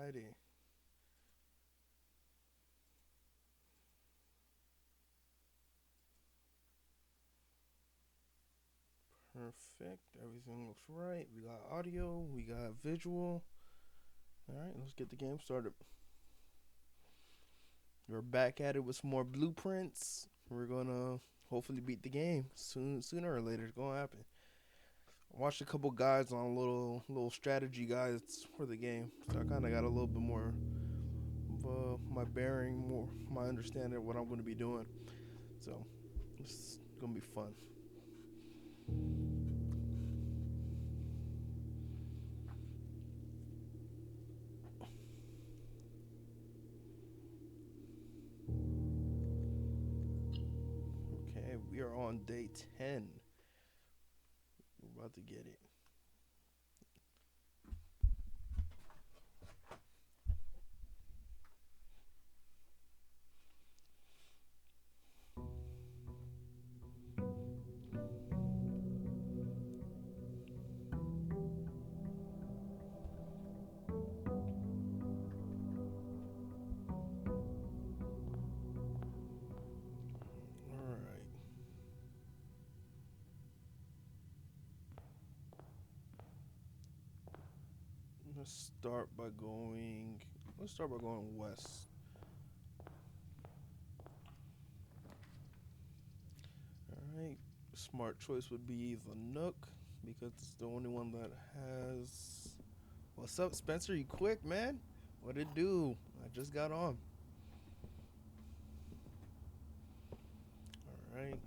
Alrighty. Perfect. Everything looks right. We got audio. We got visual. Alright, let's get the game started. We're back at it with some more blueprints. We're gonna hopefully beat the game sooner or later. It's gonna happen. I watched a couple guides on little strategy guides for the game, so I kind of got a little bit more of my bearing, more my understanding of what I'm gonna be doing. So it's gonna be fun. Okay, we are on day 10. We're about to get it. All right. Let's start by going. Let's start by going west. All right. Smart choice would be the Nook because it's the only one that has. What's up, Spencer? You quick, man? What it do? I just got on. All right.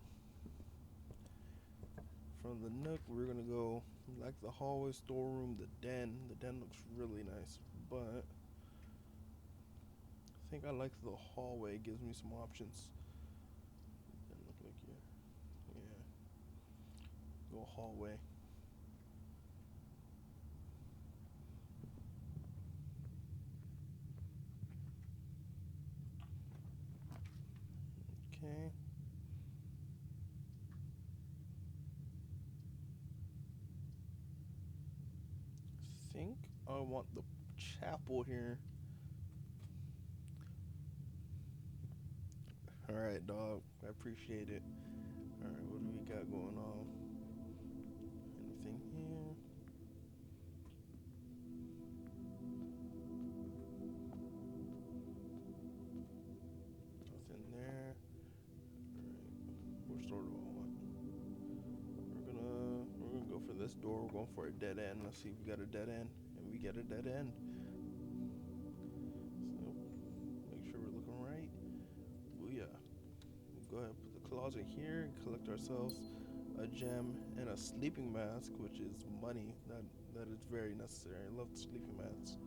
From the Nook, we're gonna go like the hallway, storeroom, the den. The den looks really nice, but I think I like the hallway. It gives me some options. Doesn't look like you. Yeah. Go hallway. Okay. Think I want the chapel here. All right, dog. I appreciate it. All right, what do we got going on? Anything here? Nothing there. All right. Which door do I want? We're gonna go for this door. We're going for a dead end. Let's see if we got a dead end, and we get a dead end. So make sure we're looking right. Booyah. Go ahead, put the closet here, and collect ourselves a gem and a sleeping mask, which is money. That is very necessary. I love the sleeping masks.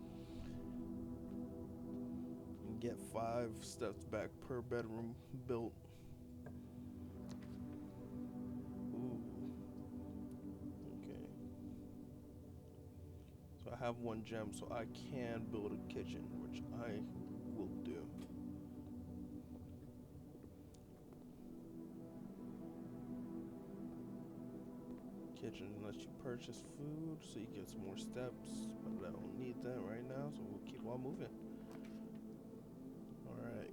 And get 5 steps back per bedroom built. Ooh, okay. So I have 1 gem, so I can build a kitchen, which I will do. Kitchen lets you purchase food, so you get some more steps. But I don't need that right now, so we'll keep on moving. All right.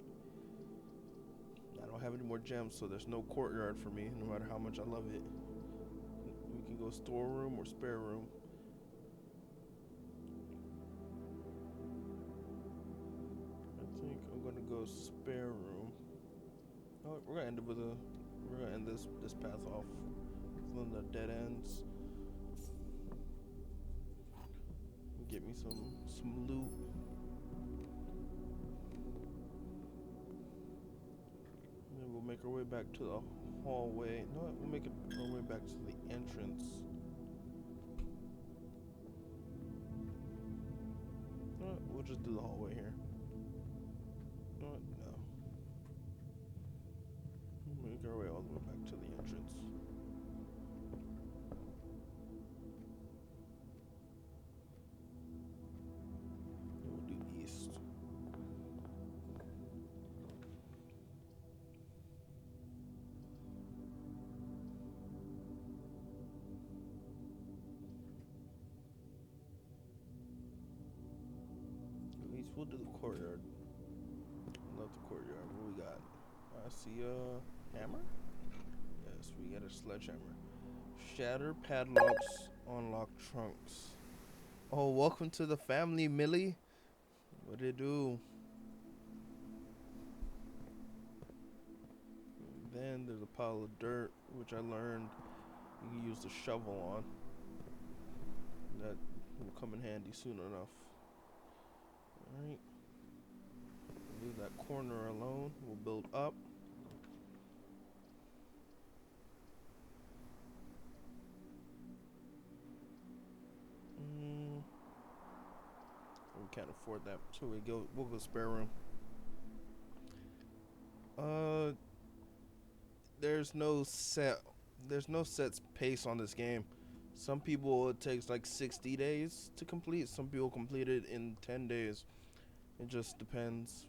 I don't have any more gems, so there's no courtyard for me, no matter how much I love it. We can go storeroom or spare room. I think I'm gonna go spare room. Oh, we're gonna end it with a. We're gonna end this path off with one of the dead ends. Get me some loot. And then we'll make our way back to the hallway. No, we'll make it our way back to the entrance. No, we'll just do the hallway here. No, no. We'll make our way all the way back to the entrance. And we'll do east. we'll do the courtyard. Love the courtyard. What we got? I see a hammer. Yes, we got a sledgehammer. Shatter padlocks, unlock trunks. Oh, welcome to the family, Millie. What it do? Then there's a pile of dirt, which I learned you can use the shovel on. That will come in handy soon enough. Alright. Leave that corner alone. We'll build up. We can't afford that, so we'll go spare room. Uh, there's no set pace on this game. Some people it takes like 60 days to complete. Some people complete it in 10 days. It just depends.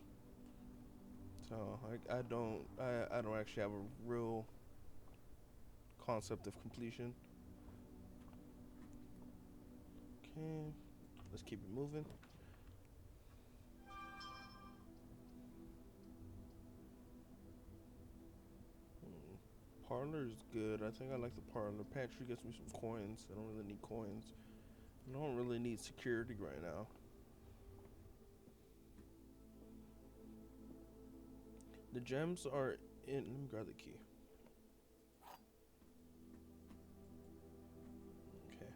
So I don't actually have a real concept of completion. Okay, let's keep it moving. Parlor is good. I think I like the parlor. Pantry gets me some coins. I don't really need coins. I don't really need security right now. The gems are in. Let me grab the key. Okay.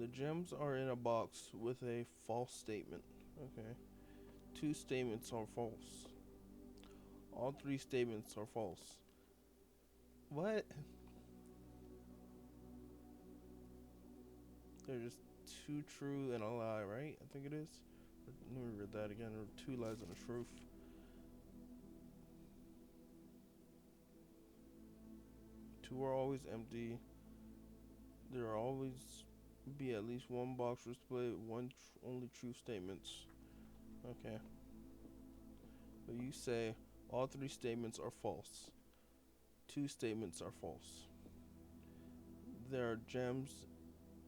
The gems are in a box with a false statement. Okay. 2 statements are false. All 3 statements are false. What? They're just 2 true and a lie, right? I think it is. Let me read that again. There are 2 lies and a truth. Two are always empty. There are always be at least 1 box displayed with only true statements. Okay. But you say all 3 statements are false. 2 statements are false. There are gems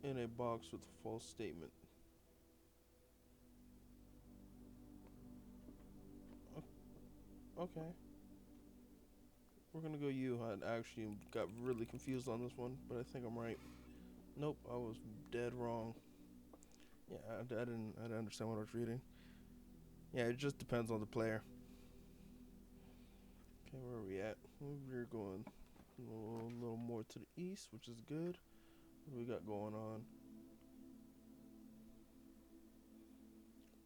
in a box with a false statement. Okay. We're gonna go you. I actually got really confused on this one, but I think I'm right. Nope, I was dead wrong. Yeah, I didn't understand what I was reading. Yeah, it just depends on the player. Okay, where are we at? We're going a little more to the east, which is good. What do we got going on?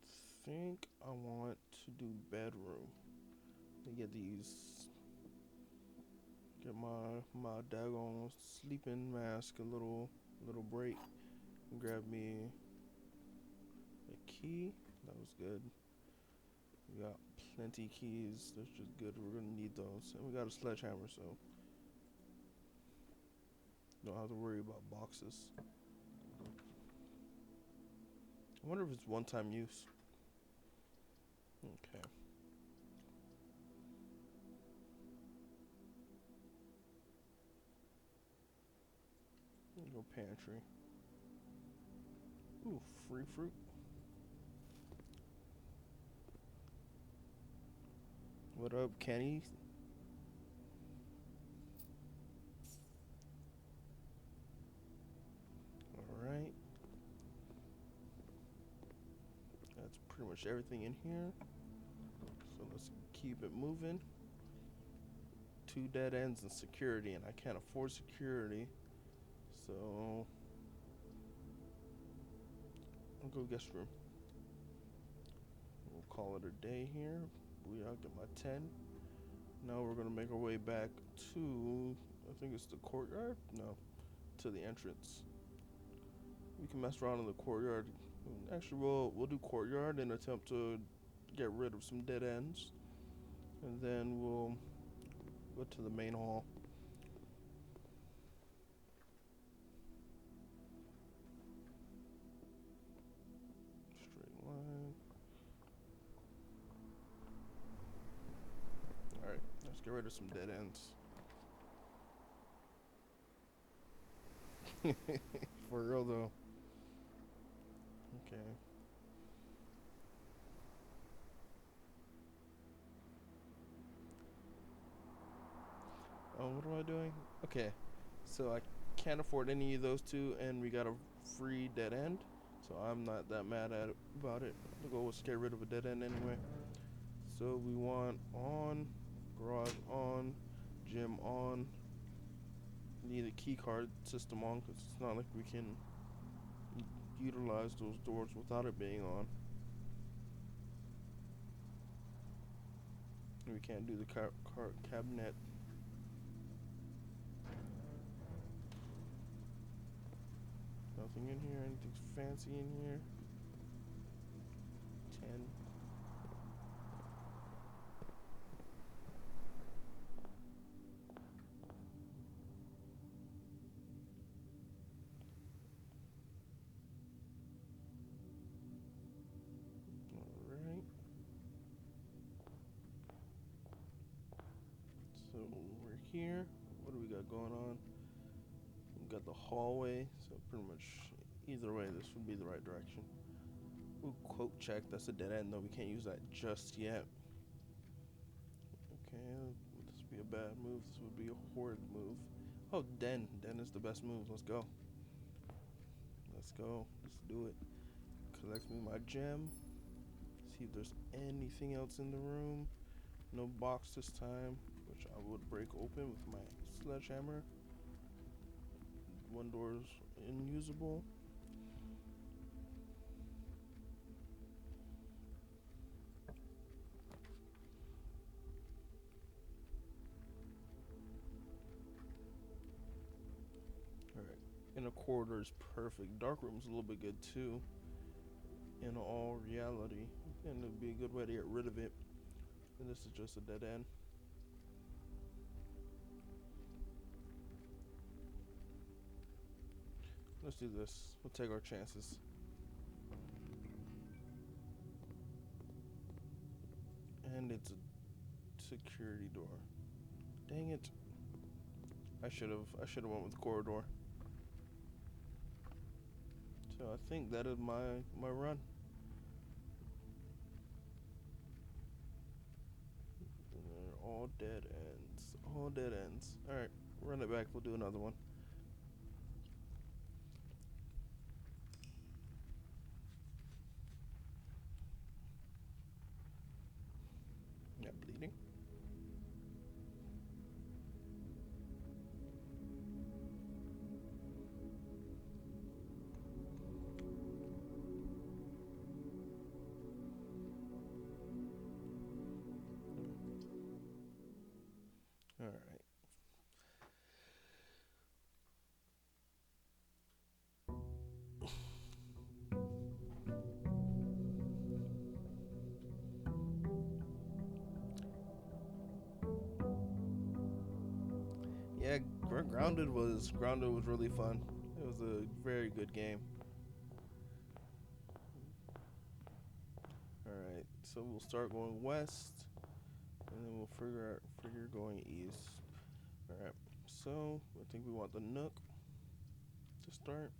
I think I want to do bedroom. Let me get these. Get my daggone sleeping mask a little break. Grab me a key. That was good. We got plenty keys. That's just good. We're gonna need those. And we got a sledgehammer, so don't have to worry about boxes. I wonder if it's one-time use. Okay. Go pantry. Ooh, free fruit. What up, Kenny? Alright. That's pretty much everything in here. So let's keep it moving. 2 dead ends and security, and I can't afford security. So I'll go guest room. We'll call it a day here. I'll get my 10. Now we're gonna make our way back to, I think it's the courtyard? No, to the entrance. We can mess around in the courtyard. Actually, we'll do courtyard and attempt to get rid of some dead ends. And then we'll go to the main hall. Straight line. Alright, let's get rid of some dead ends. For real though. Okay. am I doing? Okay, so I can't afford any of those two, and we got a free dead end. So I'm not that mad at it, about it. The goal was to get rid of a dead end anyway. So we want on, garage on, gym on. Need a key card system on because it's not like we can utilize those doors without it being on. We can't do the cabinet. Nothing in here. Anything fancy in here? 10. Alright. So we're here. What do we got going on? We got the hallway. So pretty much either way, this would be the right direction. Ooh, quote check. That's a dead end though. We can't use that just yet. Okay, would this be a bad move? This would be a horrid move. Oh, den. Den is the best move. Let's go. Let's go. Let's do it. Collect me my gem. See if there's anything else in the room. No box this time, which I would break open with my sledgehammer. One door's unusable. Alright. Inner corridor is perfect. Dark room's a little bit good too. In all reality. And it'd be a good way to get rid of it. And this is just a dead end. Let's do this. We'll take our chances. And it's a security door. Dang it. I should have went with the corridor. So I think that is my run. And they're all dead ends. All dead ends. Alright, run it back. We'll do another one. Yeah, bleeding. Alright. Yeah, Grounded was really fun. It was a very good game. Alright, so we'll start going west, and then we'll figure going east. Alright, so I think we want the Nook to start.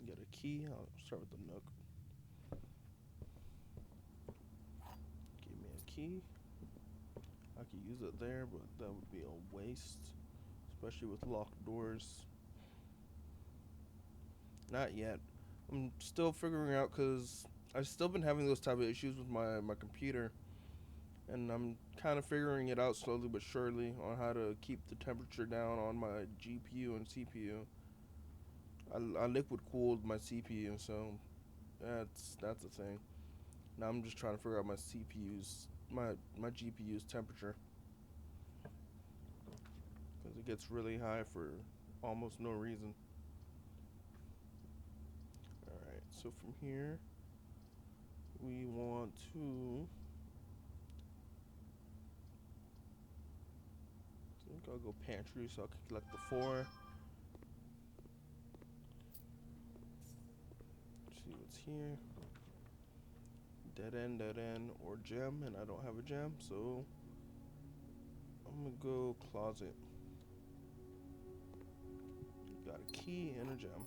Get a key. I'll start with the Nook. Give me a key. I could use it there, but that would be a waste, especially with locked doors. Not yet. I'm still figuring out because I've still been having those type of issues with my computer, and I'm kind of figuring it out slowly but surely on how to keep the temperature down on my GPU and CPU. I liquid cooled my CPU, so that's a thing. Now I'm just trying to figure out my GPU's temperature because it gets really high for almost no reason. All right, so from here we want to. I think I'll go pantry so I can collect the 4. See what's here. Dead end, or gem, and I don't have a gem, so I'm gonna go closet. Got a key and a gem.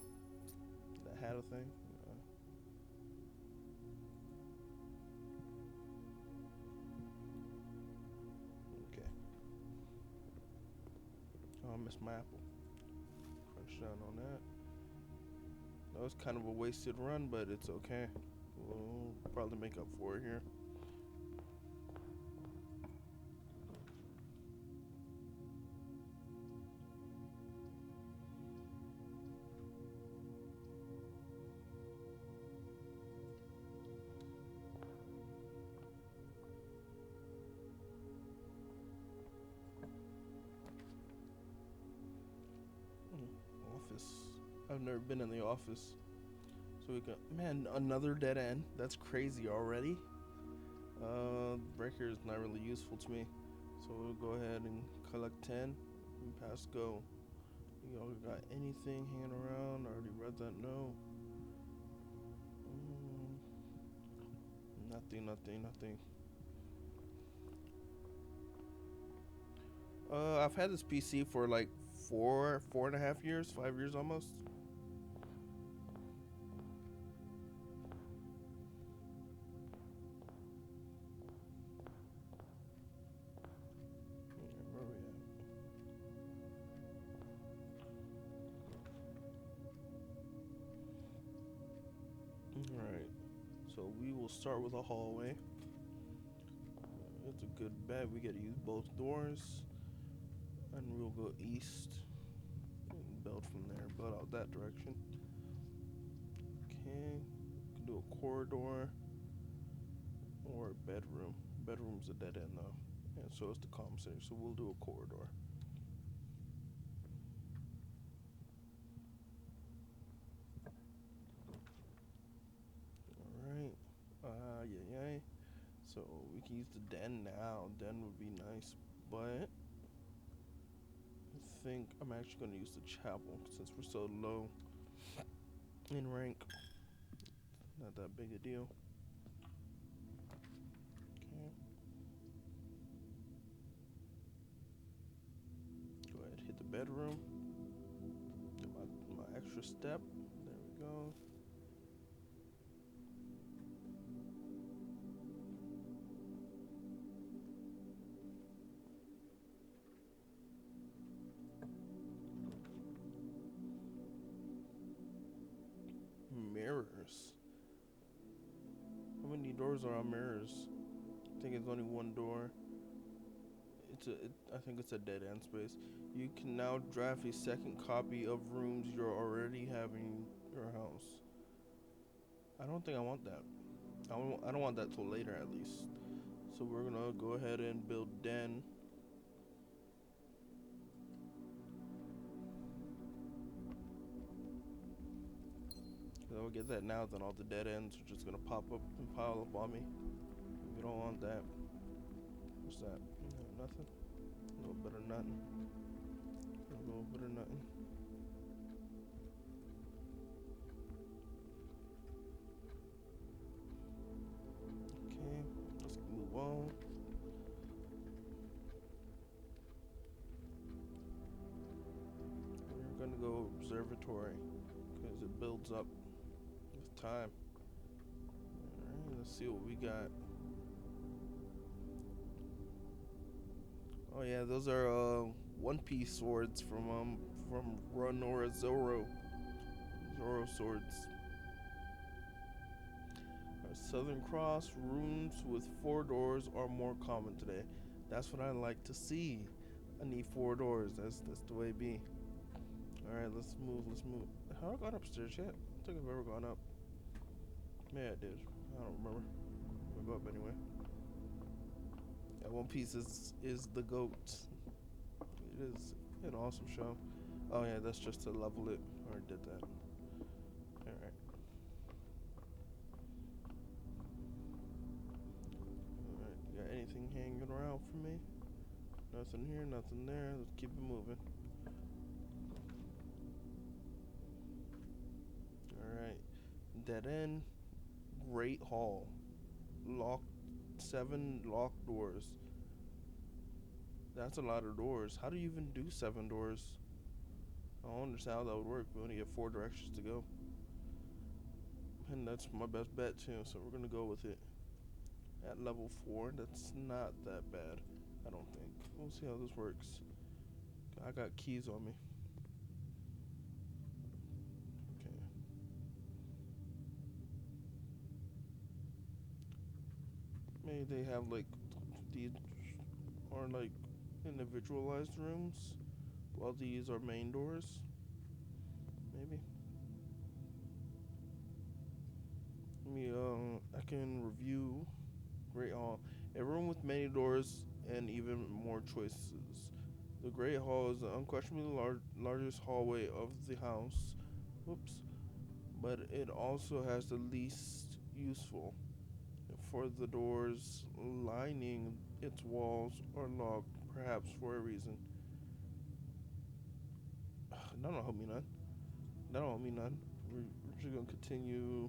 That had a thing. Okay. missed my apple. Crunch down on that. That was kind of a wasted run, but it's okay. We'll probably make up for it here. Office. I've never been in the office. So we got, man, another dead end. That's crazy already. Breaker is not really useful to me. So we'll go ahead and collect 10 and pass go. Y'all got anything hanging around? I already read that. No. Nothing. I've had this PC for like 4.5 years, 5 years almost. Where we at? Alright. So we will start with a hallway. It's a good bet. We gotta use both doors. And we'll go east and build from there. Build out that direction. Okay. Can do a corridor or a bedroom. Bedroom's a dead end though. And so is the comm center. So we'll do a corridor. Alright. Yeah. So we can use the den now. Den would be nice, but I think I'm actually going to use the chapel since we're so low in rank. Not that big a deal. Okay. Go ahead, hit the bedroom. Do my extra step. There we go. Mirrors. How many doors are on mirrors? I think it's only one door. I think it's a dead end space. You can now draft a second copy of rooms you're already having in your house. I don't think I want that. I don't want that till later at least. So we're gonna go ahead and build den. I'll get that now, then all the dead ends are just gonna pop up and pile up on me. We don't want that. What's that? No, nothing. A little bit of nothing. A little bit of nothing. Okay, let's move on. We're gonna go observatory because it builds up with time. Alright, let's see what we got. Oh yeah, those are One Piece swords from Rhaenyra Zoro. Zoro swords. Southern Cross rooms with 4 doors are more common today. That's what I like to see. I need 4 doors. That's the way it be. All right, let's move. Have I gone upstairs yet? I don't think I've ever gone up. Yeah, I did. I don't remember. We'll go up anyway. Yeah, One Piece is the GOAT. It is an awesome show. Oh yeah, that's just to level it. I already did that. Alright. Alright, you got anything hanging around for me? Nothing here, nothing there. Let's keep it moving. Alright. Dead end. Great hall. 7 locked doors. That's a lot of doors. How do you even do 7 doors? I don't understand how that would work. We only have 4 directions to go. And that's my best bet too, so we're gonna go with it. At level 4, that's not that bad, I don't think. We'll see how this works. I got keys on me. Okay. Maybe they have like these are like individualized rooms, while these are main doors. Maybe. I can review Great Hall. A room with many doors and even more choices. The Great Hall is the unquestionably largest hallway of the house. Whoops. But it also has the least useful. For the doors lining its walls are locked, perhaps for a reason. That don't help me none. That don't help me none. We're just gonna continue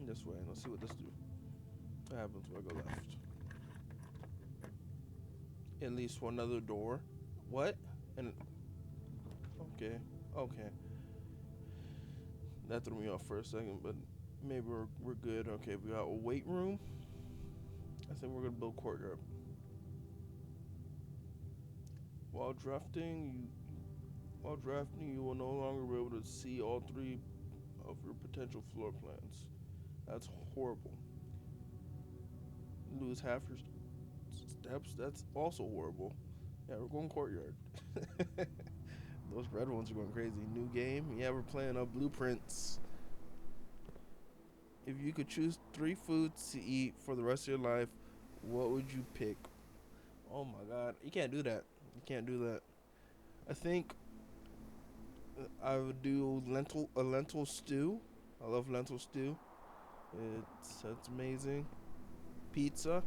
this way. Let's see what this do. What happens if I go left? At least one other door. What? And okay, okay. That threw me off for a second, but maybe we're good. Okay, we got a weight room. I think we're gonna build courtyard. While drafting, you will no longer be able to see all three of your potential floor plans. That's horrible. Lose half your steps. That's also horrible. Yeah, we're going courtyard. Those red ones are going crazy. New game. Yeah, we're playing blueprints. If you could choose three foods to eat for the rest of your life, what would you pick? Oh my god, you can't do that. You can't do that. I think I would do lentil stew. I love lentil stew. It's amazing. Pizza,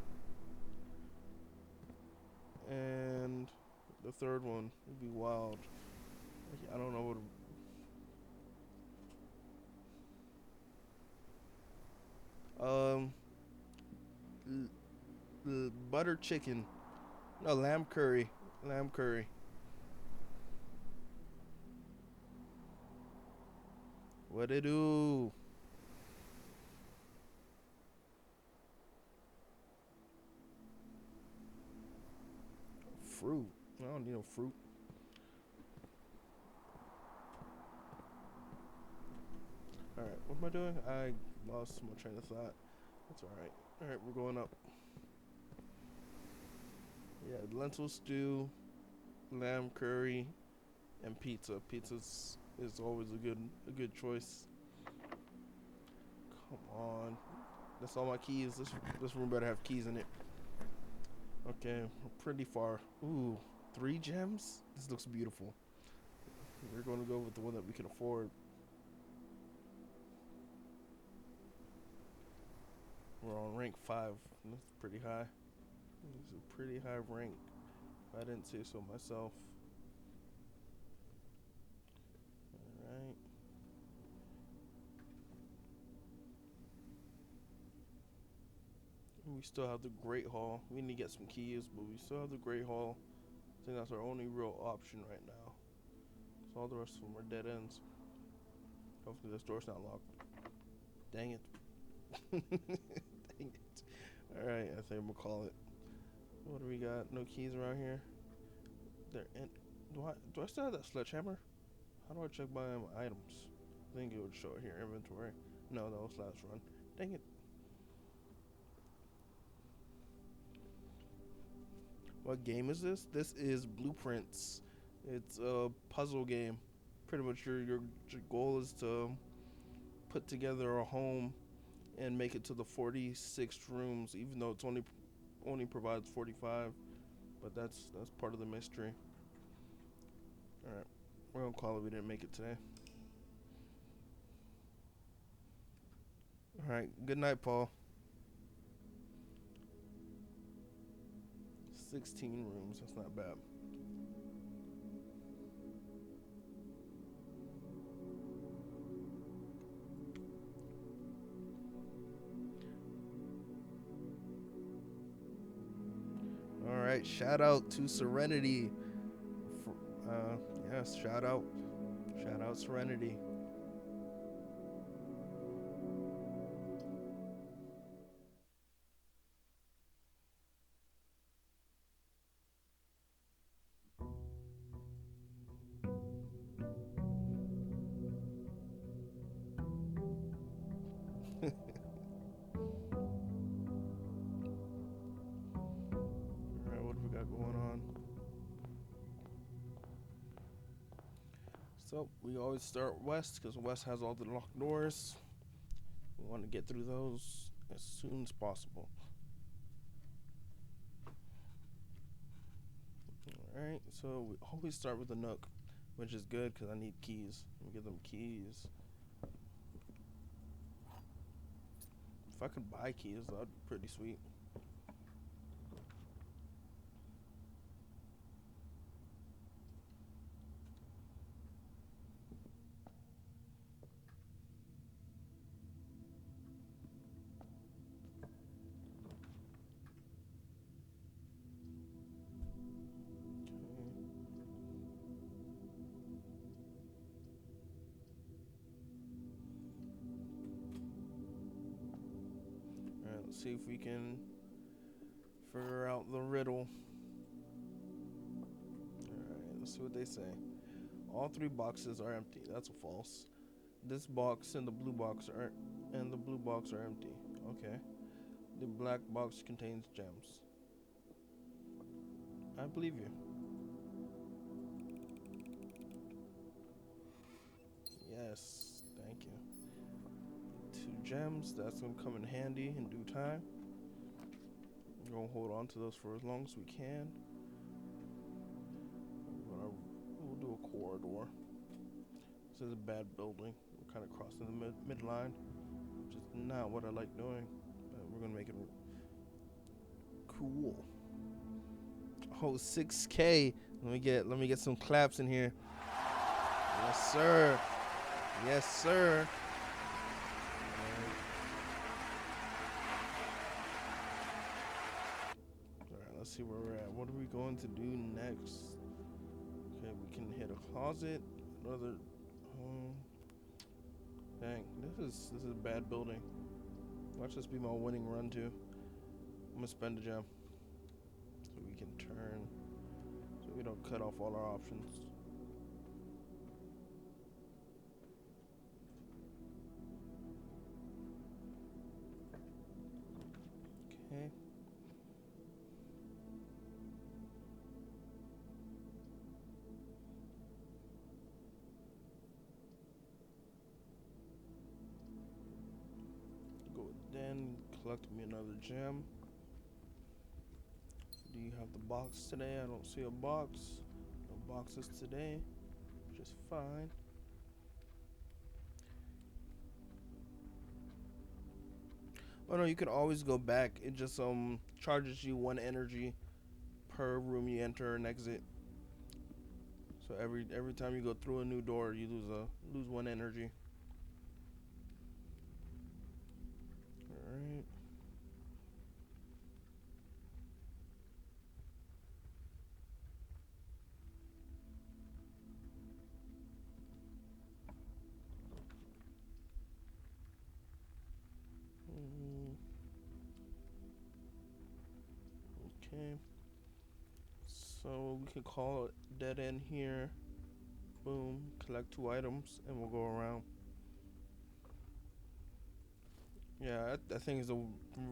and the third one would be wild. I don't know what. Um, butter chicken. No, lamb curry. Lamb curry. What it do? Fruit. I don't need no fruit. All right, what am I doing? I lost my train of thought. That's all right. All right, we're going up. Yeah, lentil stew, lamb curry, and pizza. Pizza's is always a good choice. Come on, that's all my keys. This room better have keys in it. Okay, we're pretty far. Ooh, 3 gems. This looks beautiful. We're going to go with the one that we can afford. We're on rank 5. That's pretty high. It's a pretty high rank. If I didn't say so myself. Alright. We still have the Great Hall. We need to get some keys, but we still have the Great Hall. I think that's our only real option right now. So all the rest of them are dead ends. Hopefully this door's not locked. Dang it. Dang it. Alright, I think we'll call it. What do we got? No keys around here? There. And do I still have that sledgehammer? How do I check my items? I think it would show it here, inventory. No, that was last run. Dang it. What game is this? This is Blueprints. It's a puzzle game. Pretty much your goal is to put together a home and make it to the 46 rooms, even though it's only provides 45. But that's part of the mystery. All right, we're gonna call it. We didn't make it today. All right. Good night, Paul. 16 rooms. That's not bad. All right. Shout out to Serenity. Uh, yes. Shout out. Shout out Serenity. So we always start west because west has all the locked doors. We want to get through those as soon as possible. Alright, so we always start with a nook, which is good because I need keys. Let me get them keys. If I could buy keys, that'd be pretty sweet. Alright, let's see if we can figure out the riddle. Alright, let's see what they say. All three boxes are empty. That's a false. This box and the blue box are empty. Okay. The black box contains gems. I believe you. Yes, thank you. 2 gems, that's gonna come in handy in due time. We're gonna hold on to those for as long as we can. We'll do a corridor. This is a bad building. We're kind of crossing the midline, which is not what I like doing. But we're gonna make it cool. Oh, 6K. Let me get some claps in here. Yes, sir. Yes, sir. Alright, let's see where we're at. What are we going to do next? Okay, we can hit a closet. Another. Dang, this is a bad building. Watch this be my winning run too. I'm gonna spend a gem so we can turn, so we don't cut off all our options. Okay. Go then collect me another gem. Do you have the box today? I don't see a box. No boxes today, which is fine. Oh no, you can always go back. It just charges you 1 energy per room you enter and exit. So every time you go through a new door, you lose 1 energy. All right. Okay. So we can call it dead end here. Boom. Collect 2 items, and we'll go around. Yeah, I think it's a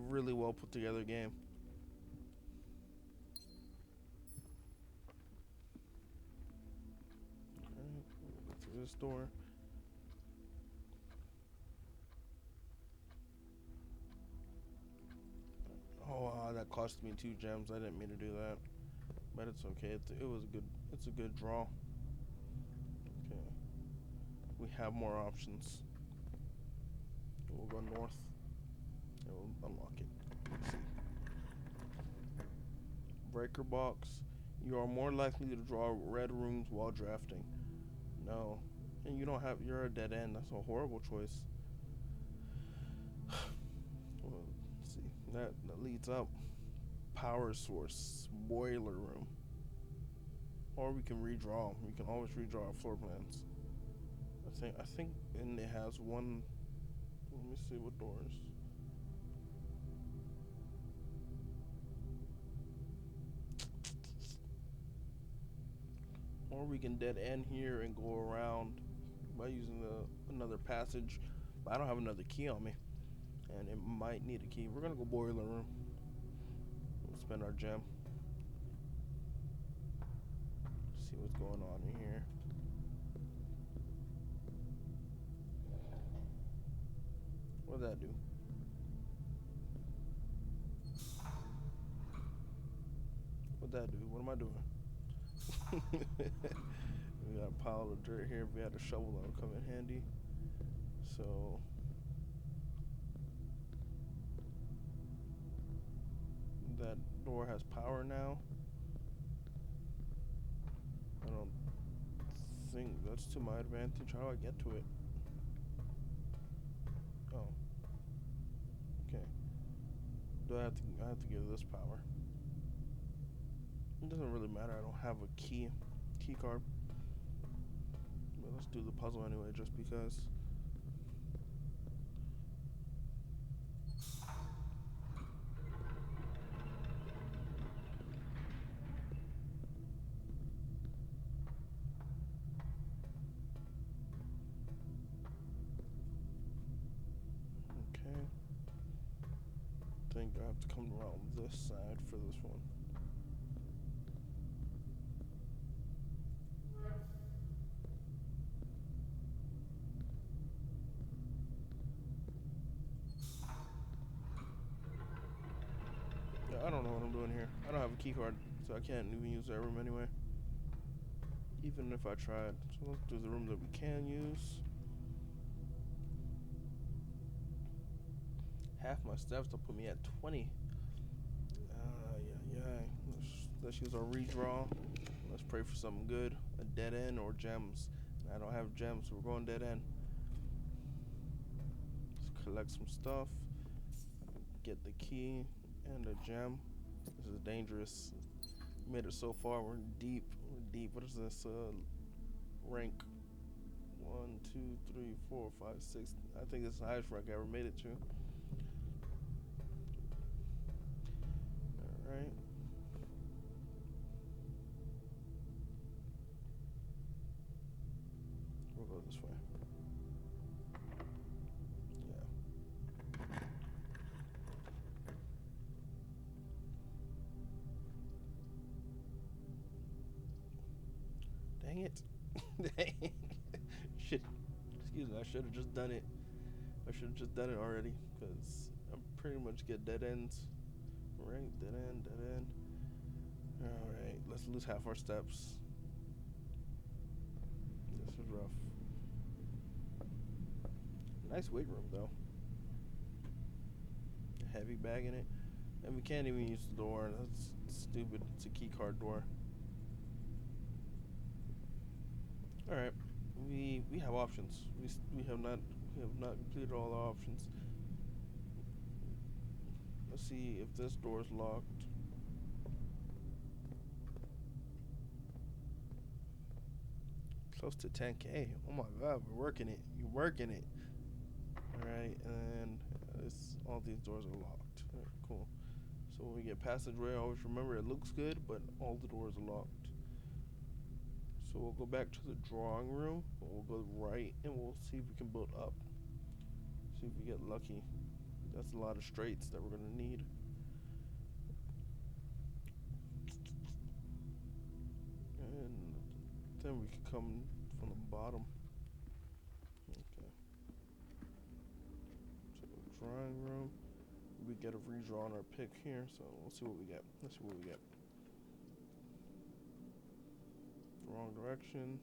really well put together game. Alright, go through this door. Oh, that cost me 2 gems. I didn't mean to do that, but it's okay. It's a good draw. Okay, we have more options. We'll go north. And we'll unlock it. Let's see. Breaker box. You are more likely to draw red rooms while drafting. No, and you're a dead end. That's a horrible choice. Well, let's see. That leads up. Power source. Boiler room. Or we can redraw. We can always redraw our floor plans. I think, and it has one. Let me see what doors. Or we can dead end here and go around by using another passage. But I don't have another key on me, and it might need a key. We're gonna go boiler room. We'll spend our gem. See what's going on in here. How'd that do? What'd that do? What am I doing? We got a pile of dirt here. If we had a shovel, that would come in handy. So that door has power now. I don't think that's to my advantage. How do I get to it? Oh, okay. Do I have to give this power? It doesn't really matter. I don't have a key card. But let's do the puzzle anyway, just because. Okay. I think I have to come around this side for this one. Yeah, I don't know what I'm doing here. I don't have a key card, so I can't even use that room anyway. Even if I tried. So let's do the room that we can use. Half my steps will put me at 20. Yeah. Let's use our redraw. Let's pray for something good. A dead end or gems. I don't have gems, so we're going dead end. Let's collect some stuff. Get the key and a gem. This is dangerous. We made it so far. We're deep. What is this? Rank 1, 2, 3, 4, 5, 6. I think this is the highest rank I ever made it to. Alright. We'll go this way. Yeah. Dang it. Dang. Shit. Excuse me, I should have just done it. I should have just done it already, because I pretty much get dead ends. Right, dead end. Alright, let's lose half our steps. This is rough. Nice weight room, though. A heavy bag in it. And we can't even use the door. That's stupid. It's a key card door. Alright. We have options. We have not completed all our options. Let's see if this door is locked. Close to 10K. Oh my god, we're working it. You're working it. Alright, and all these doors are locked. Right, cool. So when we get passageway, always remember it looks good, but all the doors are locked. So we'll go back to the drawing room. We'll go right, and we'll see if we can build up. See if we get lucky. That's a lot of straights that we're gonna need. And then we can come from the bottom. Okay. So drawing room. We get a redraw on our pick here, so we'll see what we get. Let's see what we get. Wrong direction.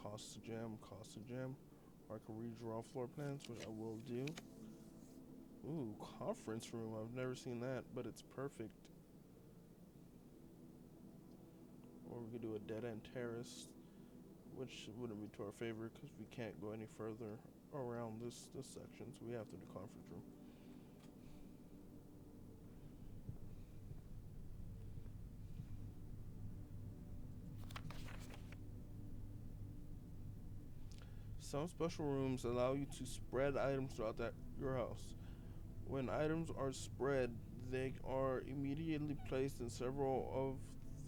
Cost a gem. Or I can redraw floor plans, which I will do. Ooh, conference room. I've never seen that, but it's perfect. Or we could do a dead end terrace, which wouldn't be to our favor because we can't go any further around this section, so we have to do conference room. Some special rooms allow you to spread items throughout your house. When items are spread, they are immediately placed in several of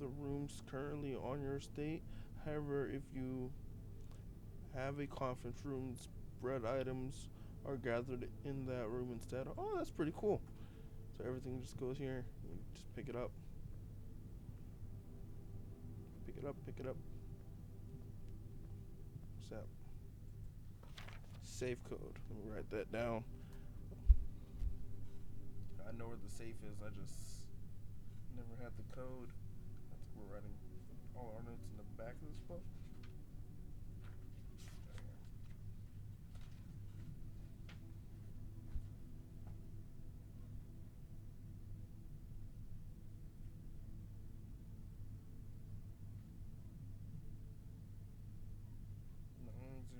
the rooms currently on your estate. However, if you have a conference room, spread items are gathered in that room instead. Oh, that's pretty cool. So everything just goes here. You just pick it up. Pick it up. What's that? Safe code. Let me write that down. I know where the safe is. I just never had the code. I think we're writing all our notes in the back of this book. Right here. 9083.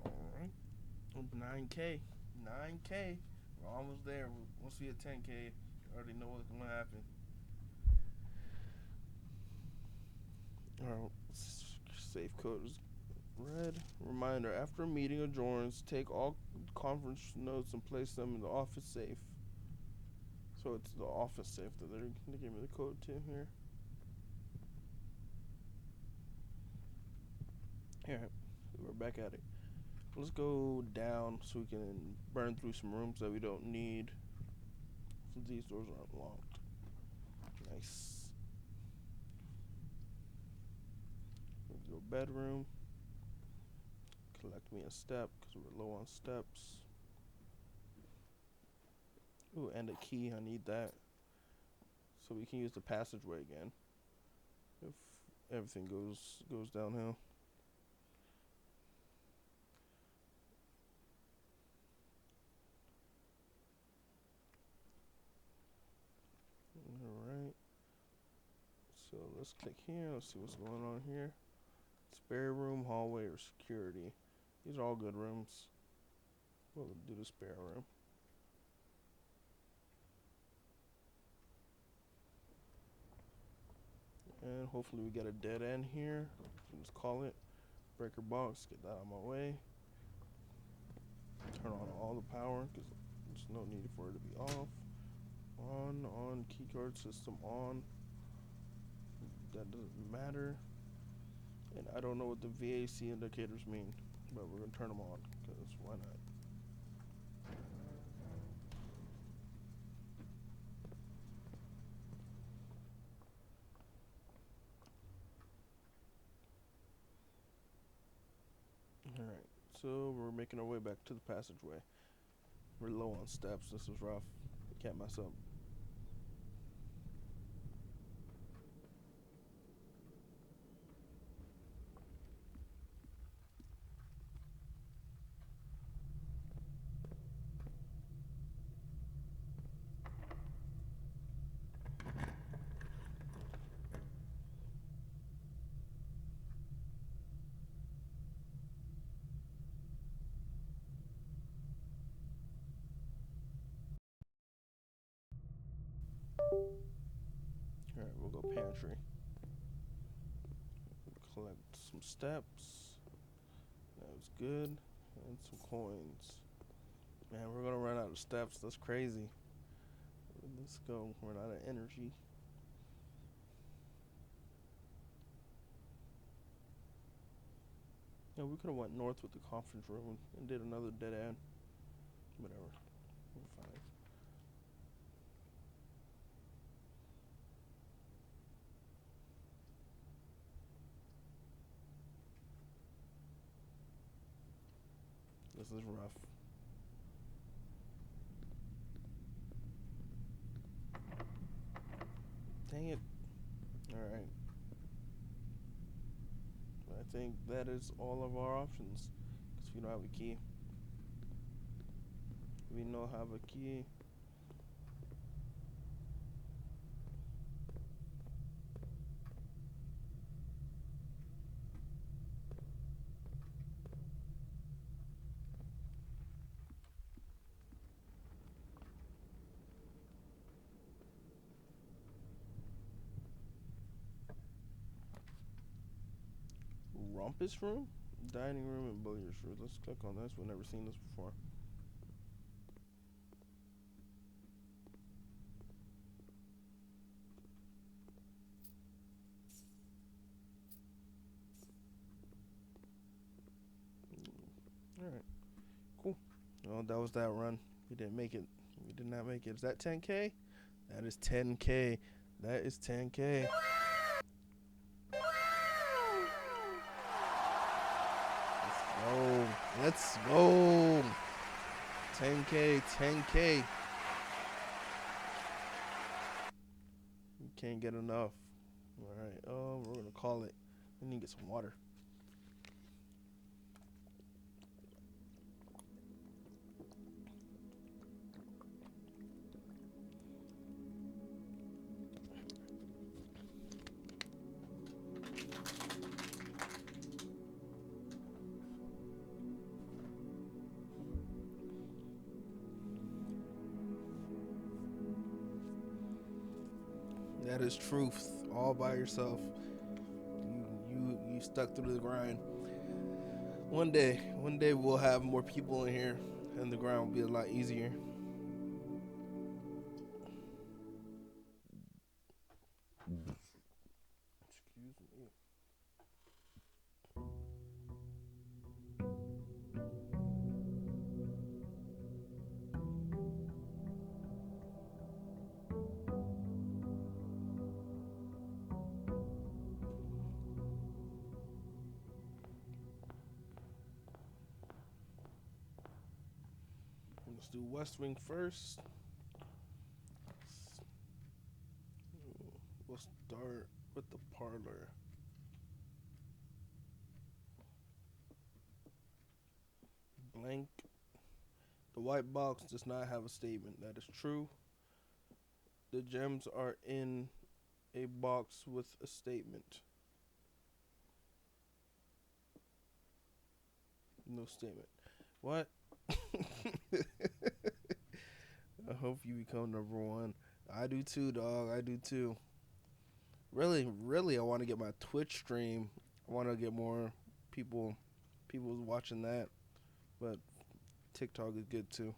All right. 9K. 9K. We're almost there. Once we hit 10K, you already know what's going to happen. Alright. Safe code is red. Reminder, after a meeting adjourns, take all conference notes and place them in the office safe. So it's the office safe that they're giving me the code to here. Alright, we're back at it. Let's go down so we can burn through some rooms that we don't need, since these doors aren't locked. Nice. Let's go bedroom. Collect me a step because we're low on steps. Ooh, and a key. I need that. So we can use the passageway again if everything goes downhill. Alright. So let's click here. Let's see what's going on here. Spare room, hallway, or security. These are all good rooms. We'll do the spare room. And hopefully we get a dead end here. Let's call it. Breaker box, get that out of my way. Turn on all the power because there's no need for it to be off. On, keycard system on. That doesn't matter. And I don't know what the VAC indicators mean, but we're gonna turn them on because why not? Alright, so we're making our way back to the passageway. We're low on steps. This is rough. Can't mess up. Alright, we'll go pantry. Collect some steps. That was good. And some coins. Man, we're gonna run out of steps. That's crazy. Let's go. Run out of energy. Yeah, we could have went north with the conference room and did another dead end. Whatever. We're fine. This is rough. Dang it. Alright. I think that is all of our options. Because we don't have a key. We don't have a key. Rumpus room? Dining room and billiards room. Let's click on this. We've never seen this before. Well, that was that run. We didn't make it. We did not make it. Is that 10K? That is 10K. That is 10K. Oh, let's go. 10K, 10K. You can't get enough. All right. We're gonna call it. We need to get some water. That is truth, all by yourself. You stuck through the grind. One day we'll have more people in here, and the grind will be a lot easier. Excuse me. Let's do West Wing first. We'll start with the parlor. Blank. The white box does not have a statement. That is true. The gems are in a box with a statement. No statement. What? I hope you become number one. I do too, dog. I do too. Really, I want to get my Twitch stream. I want to get more people watching that. But TikTok is good too.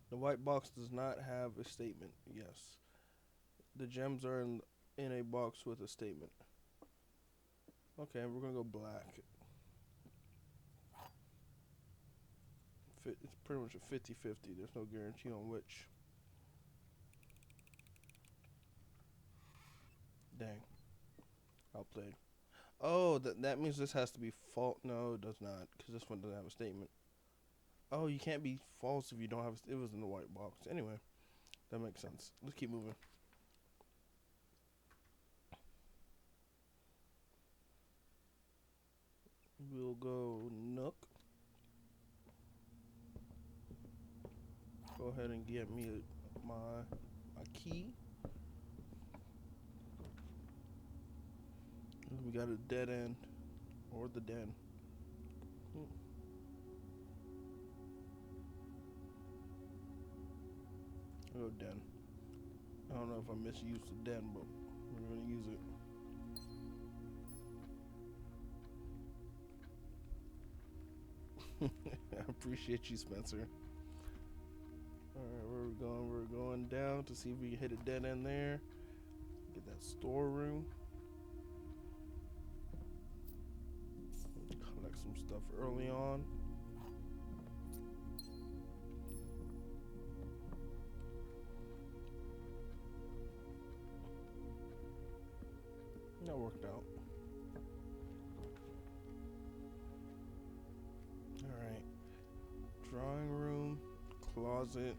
The white box does not have a statement. Yes. The gems are in a box with a statement. Okay, we're going to go black. It's pretty much a 50-50. There's no guarantee on which. Dang. Outplayed. Oh, that means this has to be false. No, it does not, because this one doesn't have a statement. Oh, you can't be false if you don't have it was in the white box. Anyway, that makes sense. Let's keep moving. We'll go Nook. Go ahead and get me my key. We got a dead end or the den. I'll go den. I don't know if I misused the den, but we're gonna use it. I appreciate you, Spencer. Alright, where are we going? We're going down to see if we can hit a dead end there. Get that storeroom. Collect some stuff early on. That worked out. Alright. Drawing room, closet,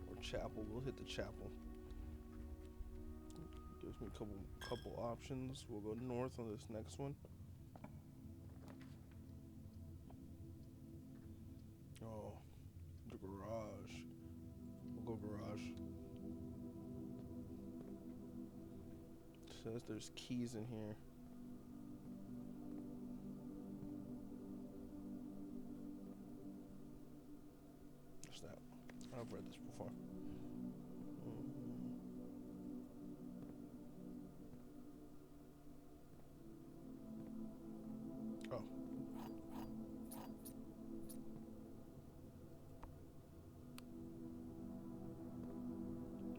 or chapel. We'll hit the chapel. Gives me a couple options. We'll go north on this next one. Oh, the garage. We'll go garage. Says there's keys in here. What's that? I've read this before. Oh.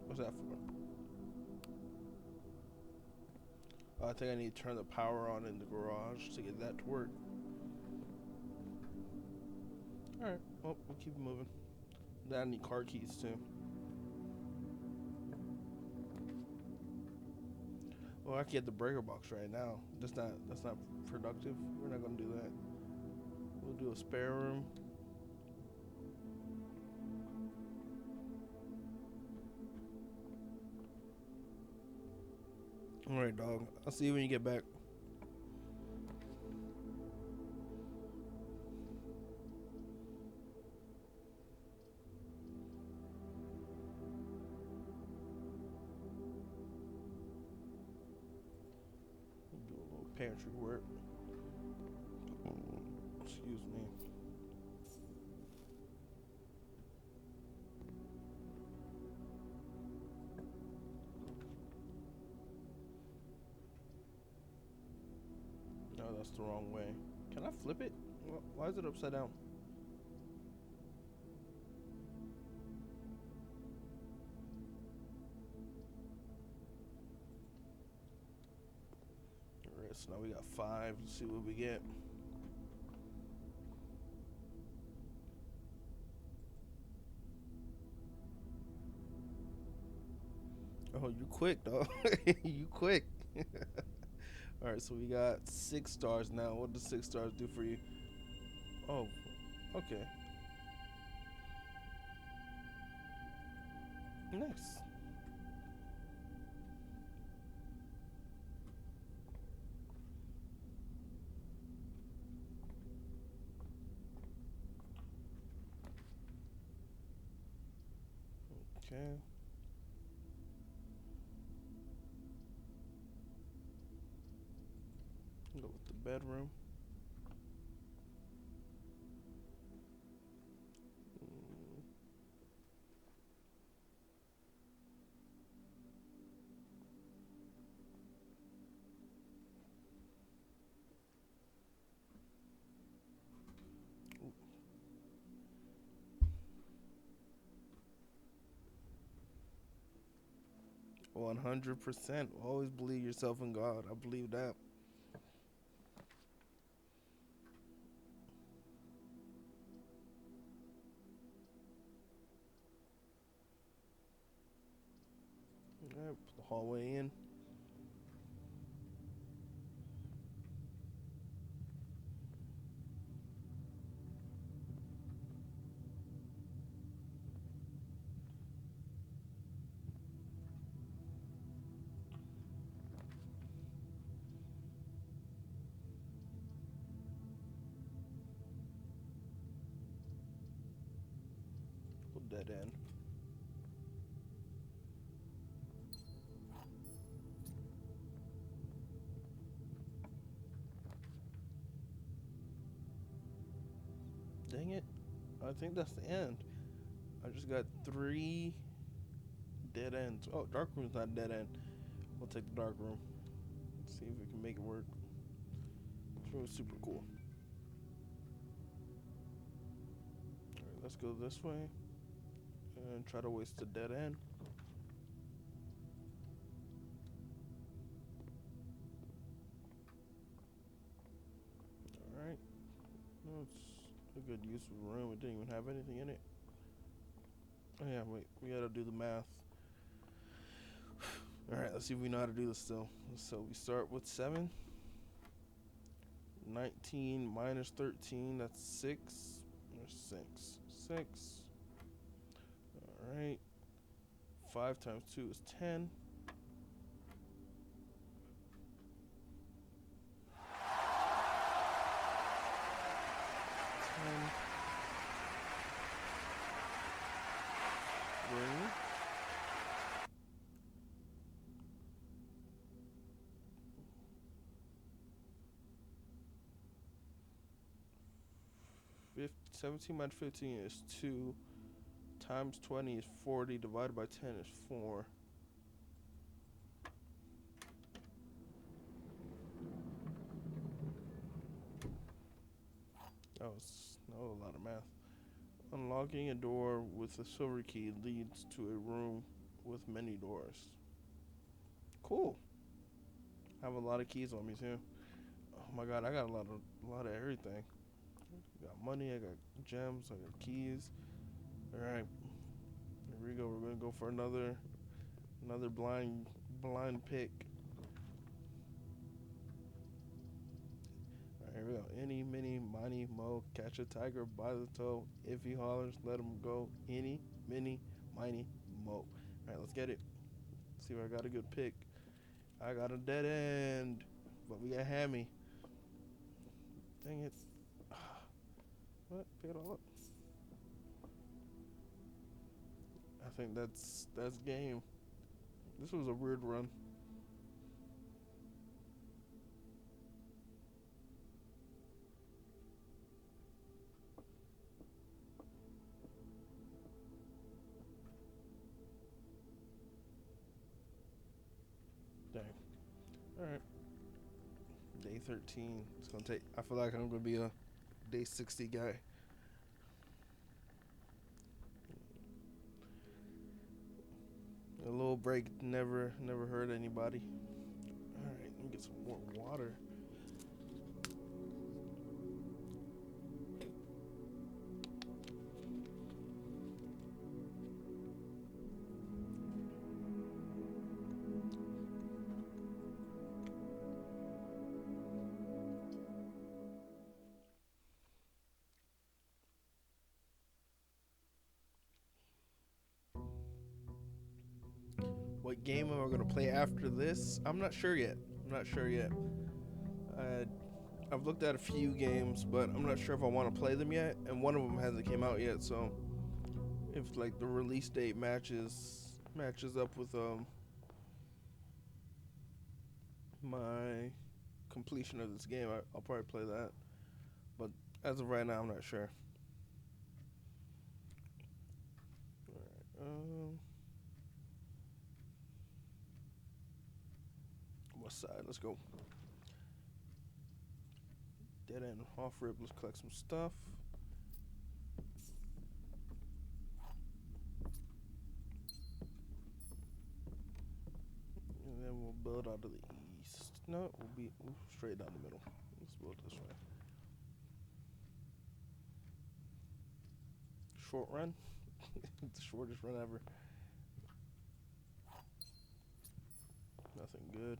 What's that for? I think I need to turn the power on in the garage to get that to work. Alright, well, we'll keep moving. Then I need car keys too. Well, I can get the breaker box right now. That's not productive. We're not gonna do that. We'll do a spare room. Alright, dog. I'll see you when you get back. Do a little pantry work. Excuse me. No, that's the wrong way. Can I flip it? Why is it upside down? Alright, so now we got 5. Let's see what we get. Oh, you quick, dog. You quick. Alright, so we got 6 stars now. What does 6 stars do for you? Oh, okay. Nice. Okay. Go with the bedroom. 100%. Always believe yourself in God. I believe that. Alright, put the hallway in. Dead end. Dang it. I think that's the end. I just got 3 dead ends. Oh, dark room's not dead end. We'll take the dark room. See if we can make it work. This room is super cool. Alright, let's go this way. And try to waste a dead end. Alright. No, it's a good use of the room. It didn't even have anything in it. Oh yeah, wait. We gotta do the math. Alright, let's see if we know how to do this still. So we start with 7. 19 minus 13, that's 6. There's 6. 6. Alright. 5 times 2 is 10. 10. Ring. 17 minus 15 is 2. Times 20 is 40. Divided by 10 is 4. That was a lot of math. Unlocking a door with a silver key leads to a room with many doors. Cool. I have a lot of keys on me too. Oh my god, I got a lot of everything. I got money, I got gems, I got keys. All right, here we go. We're gonna go for another blind pick. All right, here we go. Any, mini, miny, mo, catch a tiger by the toe. If he hollers, let him go. Any, mini, miny, mo. All right, let's get it. See if I got a good pick. I got a dead end, but we got Hammy. Dang it. What? Pick it all up. I think that's game. This was a weird run. Dang. All right. Day 13. It's gonna take. I feel like I'm gonna be a day 60 guy. A little break never hurt anybody. All right, let me get some more water. What game am I gonna play after this? I'm not sure yet. I'm not sure yet. Uh, I've looked at a few games, but I'm not sure if I want to play them yet. And one of them hasn't came out yet, so if like the release date matches up with my completion of this game, I'll probably play that. But as of right now, I'm not sure. All right, west side, let's go. Dead end off rip. Let's collect some stuff. And then we'll build out of the east. No, we'll be straight down the middle. Let's build this way. Short run. The shortest run ever. Nothing good.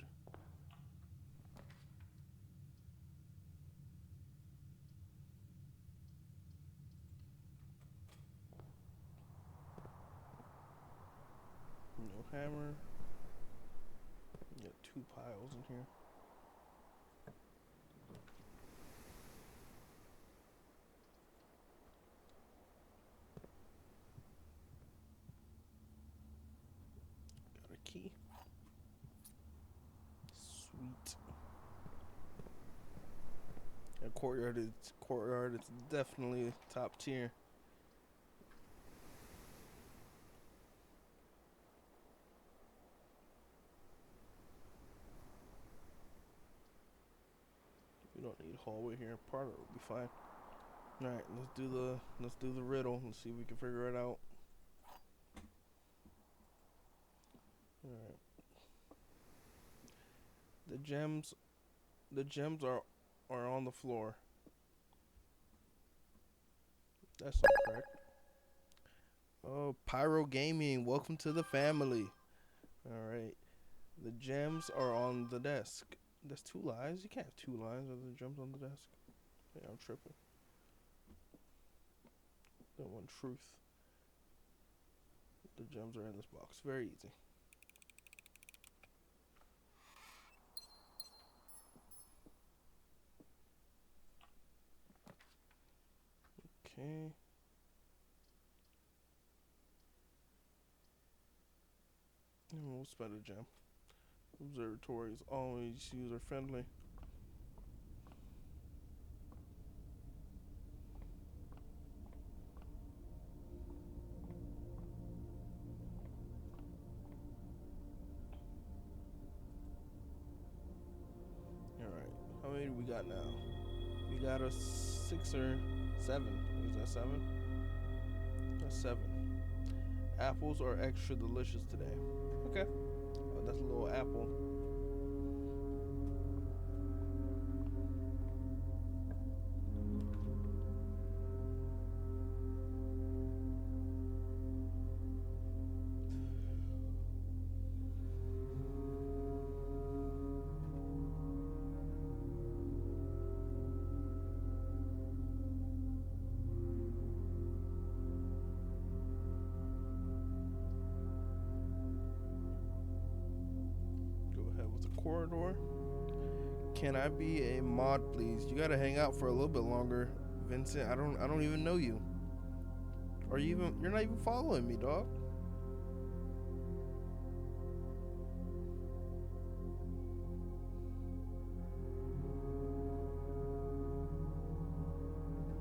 No hammer. Got two piles in here. Got a key. Sweet. And courtyard. It's definitely top tier. We don't need hallway here. Part of it will be fine. All right, let's do the riddle. Let's see if we can figure it out. All right. The gems are on the floor. That's not correct. Oh, Pyro Gaming, welcome to the family. All right. The gems are on the desk. That's two lies. You can't have two lies. Are the gems on the desk? Yeah, I'm tripping. That one truth. The gems are in this box. Very easy. Okay. And we'll spend a gem. Observatories always user friendly. Alright. How many do we got now? We got a 6 or 7. Is that 7? That's 7. Apples are extra delicious today. Okay. Oh, that's a little apple. corridor. Can I be a mod, please? You gotta hang out for a little bit longer, Vincent. I don't even know you. You're not even following me, dog.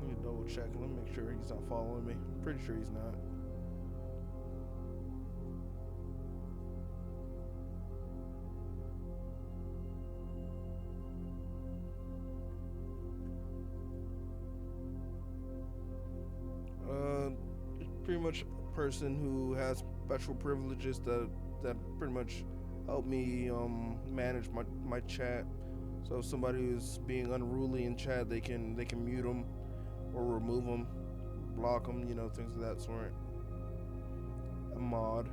Let me double check. Let me make sure he's not following me. I'm pretty sure he's not. Pretty much a person who has special privileges that pretty much help me manage my chat. So if somebody is being unruly in chat, they can mute them or remove them, block them, things of that sort. A mod.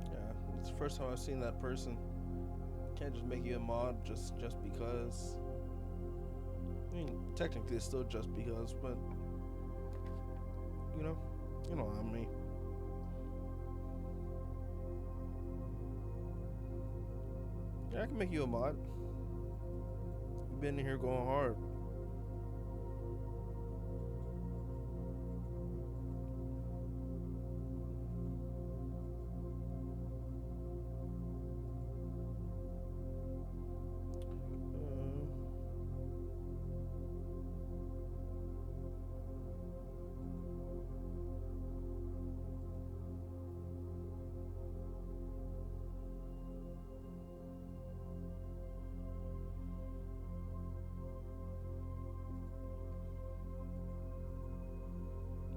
Yeah, it's the first time I've seen that person. Can't just make you a mod just because. I mean, technically it's still just because, but you know, you know what I mean. Yeah, I can make you a mod. You've been in here going hard.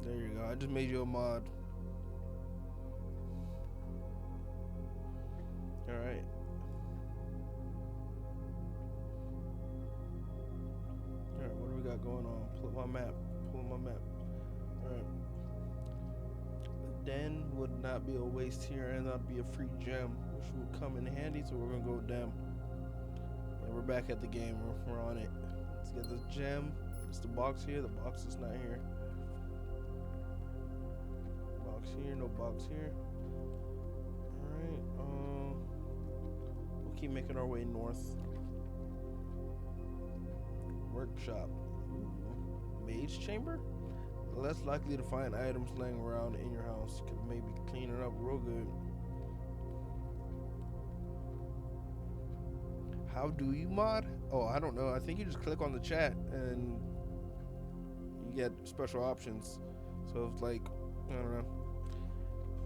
There you go. I just made you a mod. Alright. Alright, what do we got going on? Pull up my map. Alright. The den would not be a waste here, and that'd be a free gem, which would come in handy, so we're gonna go dem. And we're back at the game. We're on it. Let's get this gem. It's the box here. The box is not here. Here, no box here. Alright, we'll keep making our way north. Workshop. Mage chamber? Less likely to find items laying around in your house. Could maybe clean it up real good. How do you mod? Oh, I don't know. I think you just click on the chat and you get special options. So it's like, I don't know.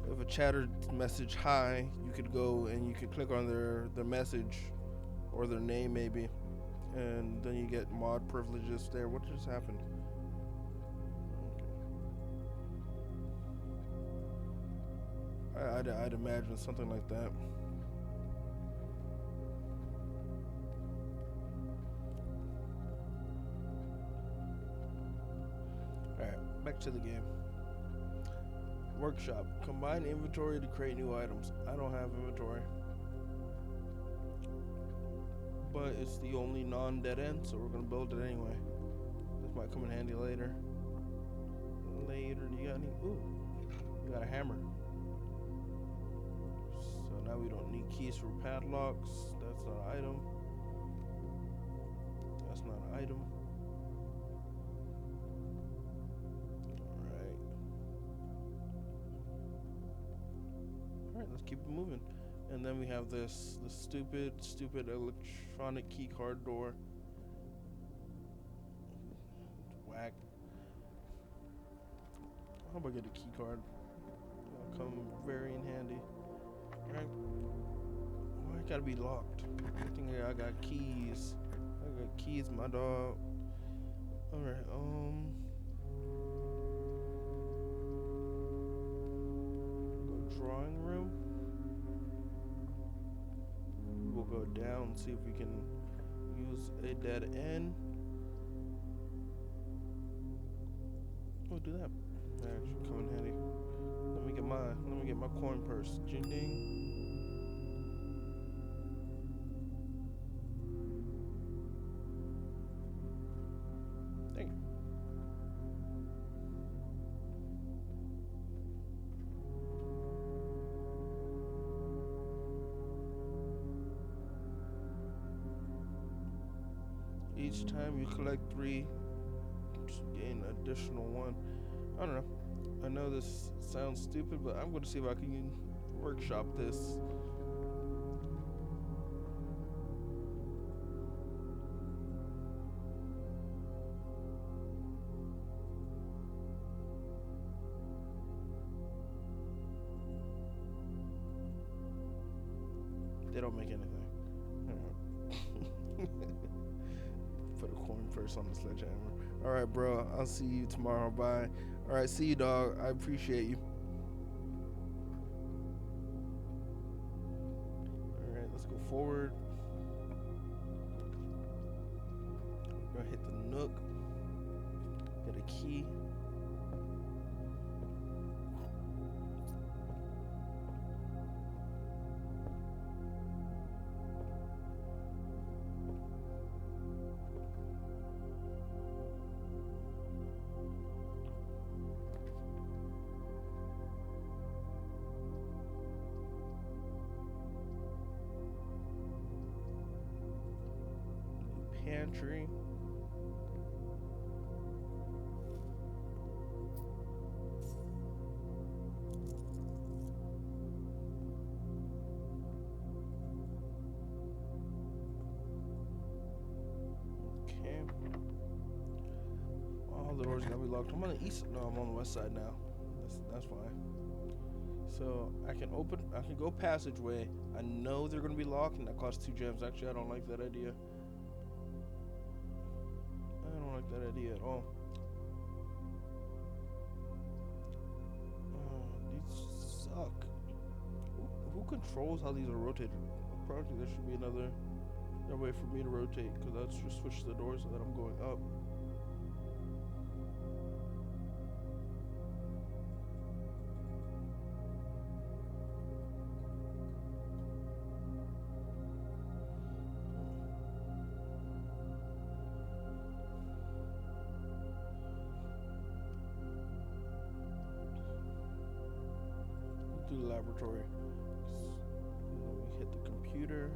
If a chatter message hi, you could go and you could click on their message or their name maybe, and then you get mod privileges there. What just happened? Okay. I'd imagine something like that. Alright, back to the game. Workshop. Combine inventory to create new items. I don't have inventory. But it's the only non-dead end, so we're gonna build it anyway. This might come in handy later. Do you got any? Ooh, we got a hammer. So now we don't need keys for padlocks. That's not an item. That's not an item. Alright, let's keep it moving. And then we have the stupid electronic key card door. Whack. I hope I get a key card. It'll come very in handy. Alright. Why it gotta be locked? I think I got keys. I got keys, my dog. Alright, drawing room. We'll go down and see if we can use a dead end. Oh, do that. That should come in handy. Let me get my coin purse. Jing ding. Thank you. Each time you collect 3, just gain an additional 1. I don't know. I know this sounds stupid, but I'm going to see if I can workshop this. They don't make anything. Put a coin first on the sledgehammer. All right, bro. I'll see you tomorrow. Bye. All right, see you, dog. I appreciate you. All right, let's go forward. We're gonna hit the nook. Get a key. Pantry. Okay. All the doors are gonna be locked. I'm on the east. No, I'm on the west side now. That's fine. So I can go passageway. I know they're gonna be locked, and that costs 2 gems. Actually, I don't like that idea. I don't like that idea at all. These suck. Who controls how these are rotated? Probably there should be another way for me to rotate, because that's just switch the doors so that I'm going up. Do the laboratory. We hit the computer.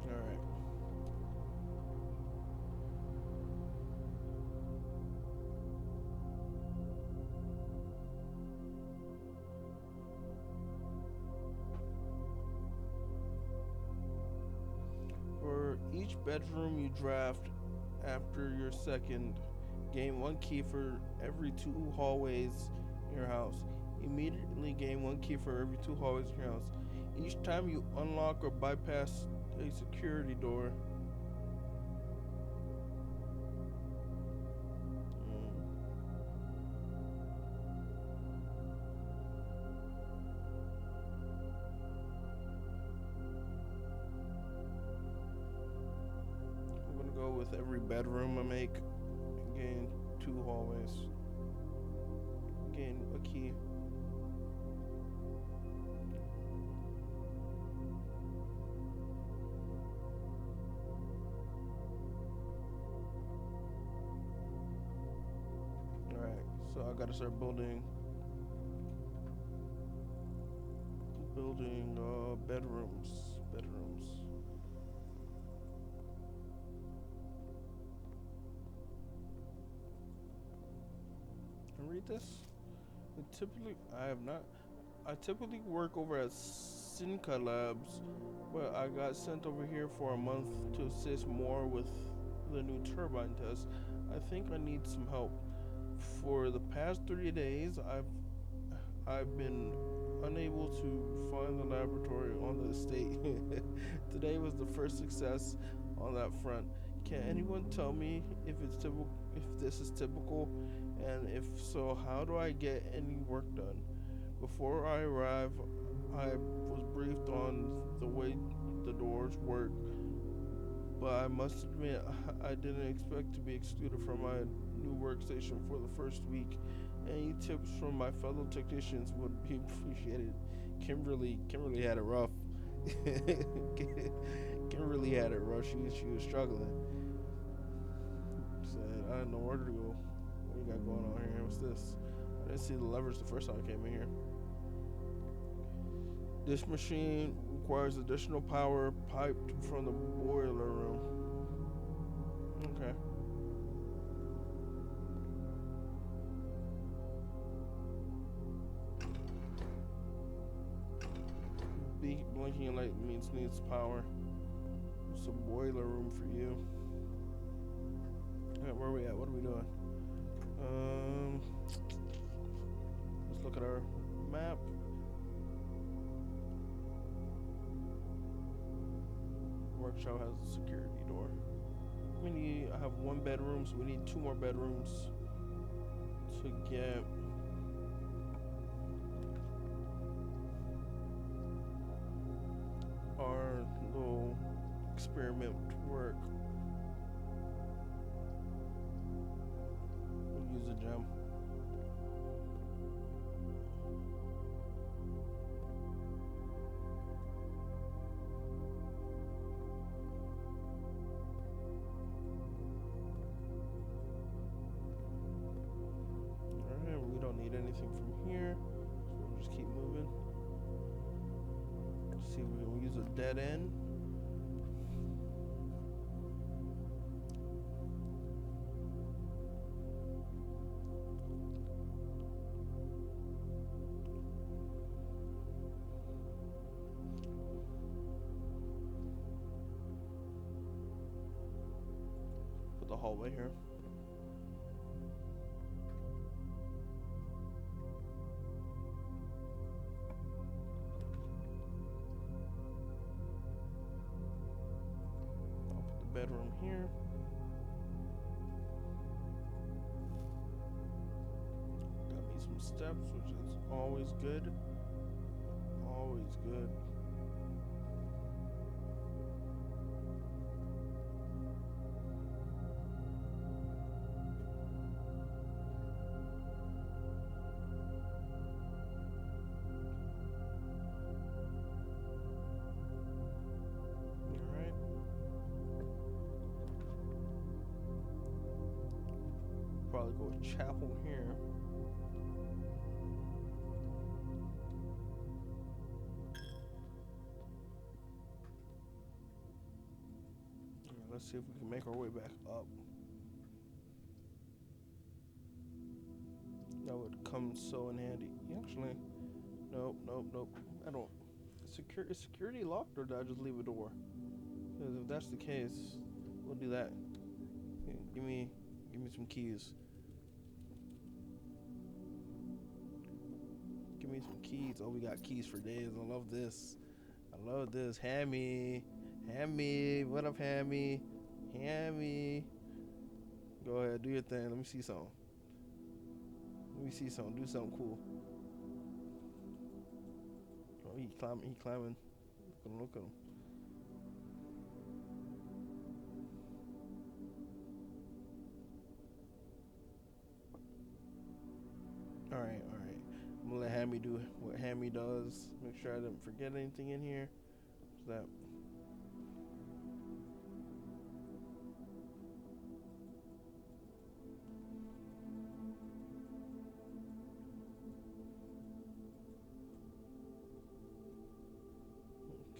Alright. For each bedroom you draft after your second, gain 1 key for every 2 hallways in your house. Immediately gain 1 key for every 2 hallways in your house. Each time you unlock or bypass a security door. I'm gonna go with every bedroom I make. Gain 2 hallways. Gain a key. Alright, so I gotta start building bedrooms. Can I read this? I typically work over at Synca Labs, but I got sent over here for a month to assist more with the new turbine test. I think I need some help. For the past 30 days, I've been unable to find the laboratory on the estate. Today was the first success on that front. Can anyone tell me if this is typical, and if so, how do I get any work done? Before I arrive, I was briefed on the way the doors work, but I must admit I didn't expect to be excluded from my new workstation for the first week. Any tips from my fellow technicians would be appreciated. Kimberly had it rough. Kimberly had it rough. She was struggling. So I didn't know where to go. What you got going on here? What's this? I didn't see the levers the first time I came in here. This machine requires additional power piped from the boiler room. Okay. Blinking light means needs power. It's a boiler room for you. Alright, where are we at? What are we doing? Let's look at our map. Workshop has a security door. I have one bedroom, so we need 2 more bedrooms to get our little experiment to work. We'll use a gem. Alright, we don't need anything from here, so we'll just keep moving. Let's see if we can use a dead end. Put the hallway here. Bedroom here. Got me some steps, which is always good. Always good. Probably go with chapel here. Let's see if we can make our way back up. That would come so in handy. Actually, nope. I don't. Is security locked, or did I just leave a door? Because if that's the case, we'll do that. Give me some keys. Give me some keys. Oh, we got keys for days. I love this. Hammy. What up, Hammy? Go ahead, do your thing. Let me see something. Do something cool. Oh, he climbing. Look at him. All right. I'm gonna let Hammy do what Hammy does. Make sure I didn't forget anything in here. What's that?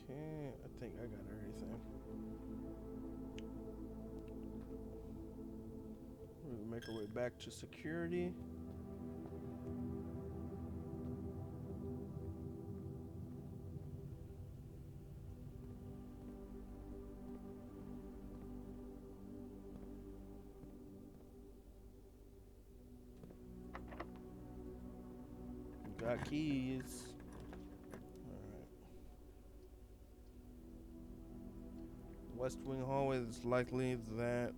Okay, I think I got everything. We're gonna make our way back to security. Got keys. Alright. West Wing hallway is likely that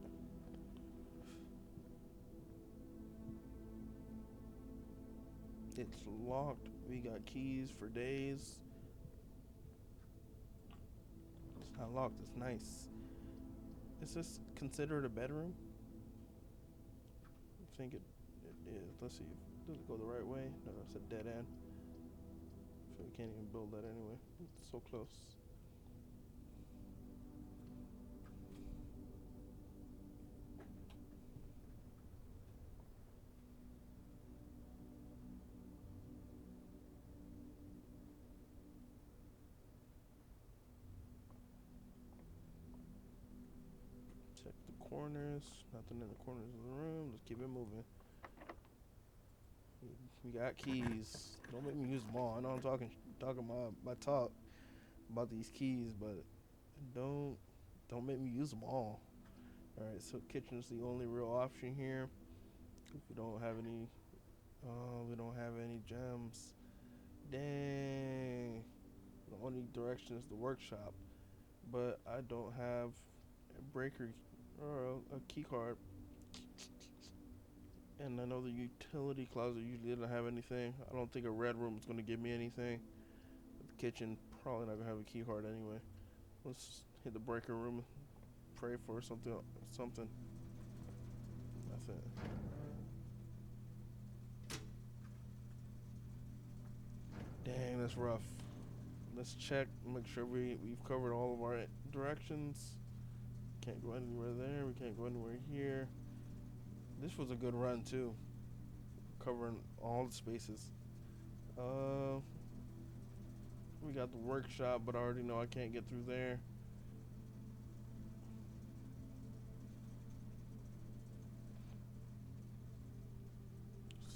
it's locked. We got keys for days. It's not locked, it's nice. Is this considered a bedroom? I think it is. Let's see. Does it go the right way? No, it's a dead end. So we can't even build that anyway. It's so close. corners. Nothing in the corners of the room. Let's keep it moving. We got keys. Don't make me use them all. I know I'm talking my talk about these keys, but don't don't make me use them all. All right, so kitchen is the only real option here. We don't have any. We don't have any gems. Dang. The only direction is the workshop, but I don't have a breaker or a key card. And I know the utility closet usually doesn't have anything. I don't think a red room is going to give me anything. The kitchen probably not going to have a key card anyway. Let's hit the breaker room. Pray for something. Something. Nothing. Dang, that's rough. Let's check. Make sure we've covered all of our directions. Can't go anywhere there. We can't go anywhere here. This was a good run too, covering all the spaces. We got the workshop, but I already know I can't get through there.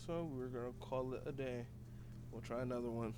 So we're gonna call it a day. We'll try another one.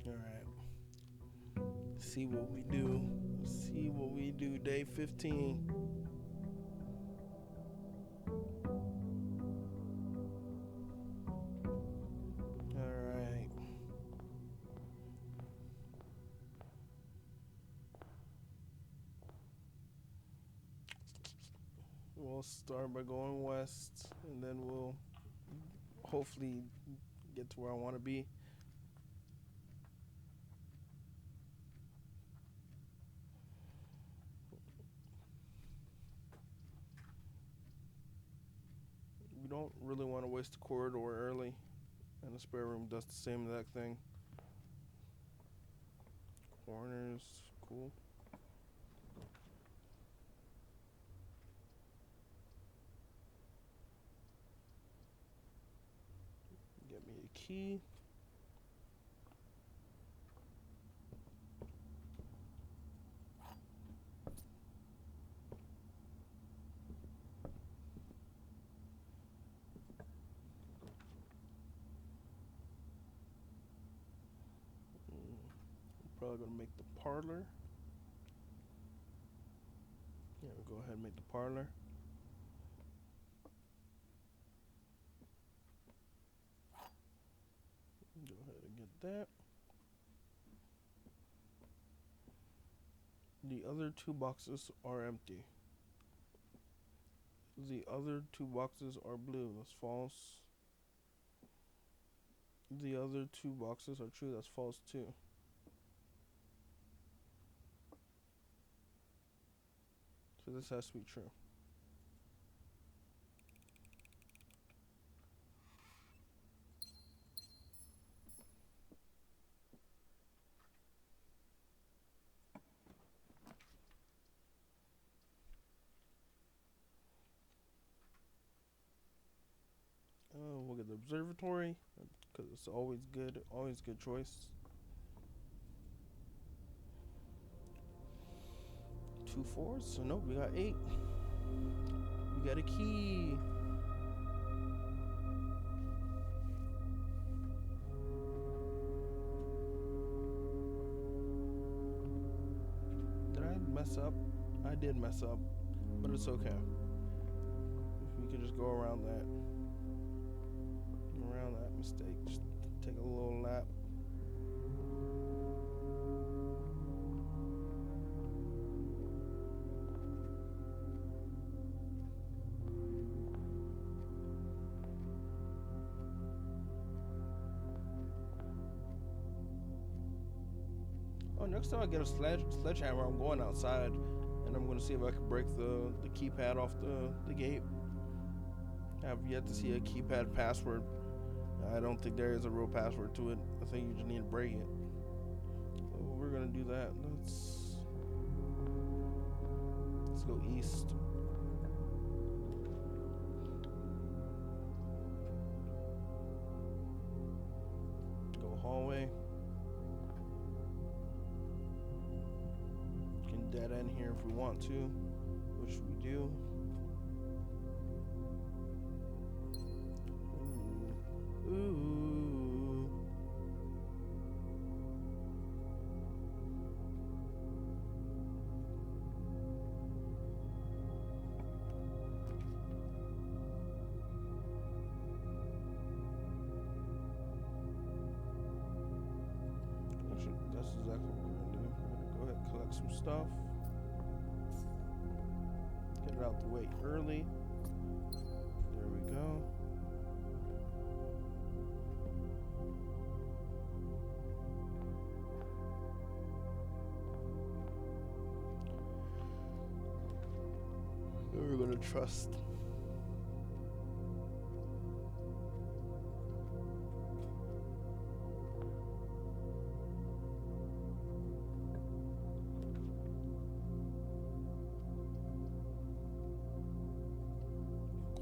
All right. See what we do. See what we do. Day 15. All right. We'll start by going west, and then we'll hopefully get to where I want to be. We don't really want to waste the corridor early, and the spare room does the same exact thing. Corners, cool. Get me a key. Probably gonna make the parlor. Yeah, we'll go ahead and make the parlor. Go ahead and get that. The other two boxes are empty. The other two boxes are blue. That's false. The other two boxes are true. That's false too. So this has to be true. We'll get the observatory because it's always good choice. 2 4s, so nope, we got 8. We got a key. Did I mess up? I did mess up, but it's okay. We can just go around that mistake. Just take a little lap. next time I get a sledgehammer, I'm going outside, and I'm gonna see if I can break the keypad off the gate. I've yet to see a keypad password. I don't think there is a real password to it. I think you just need to break it. So we're gonna do that. Let's go east. Go hallway. We can dead end here if we want to, which we do. Ooh. That's exactly what we're gonna do. We're gonna go ahead and collect some stuff. Get it out the way early. There we go. We're gonna trust.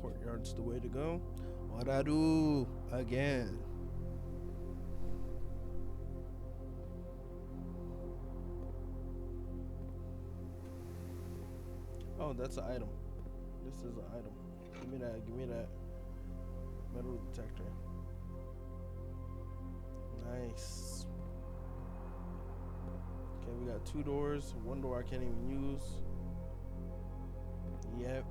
Courtyard's the way to go. What I do again? Oh, that's an item. This is an item. Give me that. Give me that. Metal detector. Nice. Okay, we got 2 doors. 1 door I can't even use. Yep.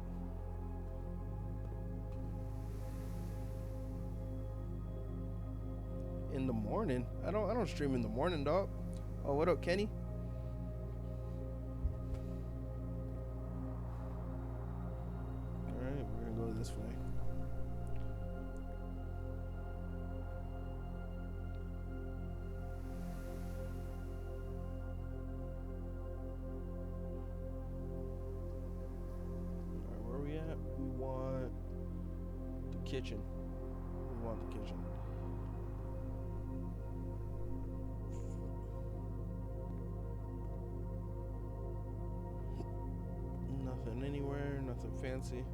In the morning? I don't stream in the morning, dog. Oh, what up, Kenny? Alright, we're gonna go this way. Alright, where are we at? We want the kitchen. We want the kitchen. Nothing anywhere, nothing fancy.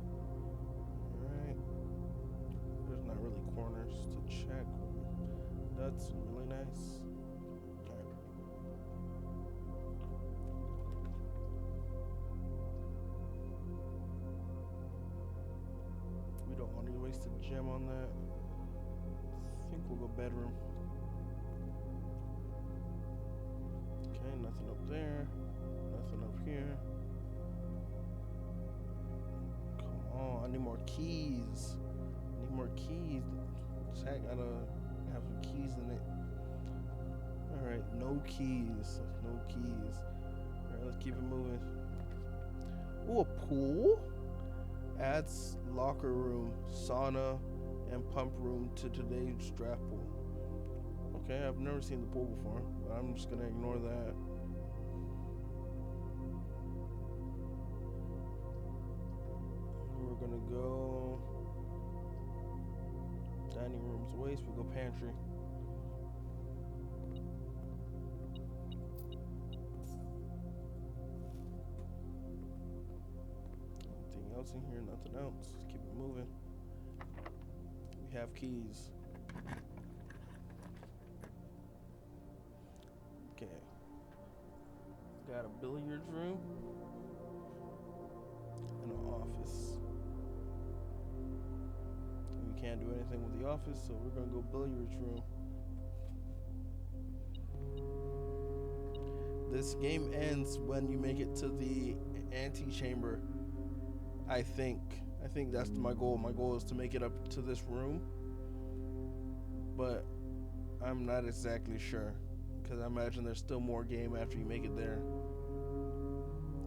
Alright. There's not really corners to check. That's really nice. Alright. We don't want to waste a gem on that. I think we'll go bedroom. Okay, nothing up there. Nothing up here. Oh, I need more keys. I need more keys. This hat gotta have some keys in it. Alright, no keys. No keys. Alright, let's keep it moving. Ooh, a pool? Adds locker room, sauna, and pump room to today's draft pool. Okay, I've never seen the pool before, but I'm just gonna ignore that. We're gonna go dining room's waste. We go pantry. Anything else in here? Nothing else. Let's keep it moving. We have keys. Okay. Got a billiards room and an office. We can't do anything with the office, so we're gonna go billiards room. This game ends when you make it to the antechamber. I think that's my goal. My goal is to make it up to this room, but I'm not exactly sure because I imagine there's still more game after you make it there.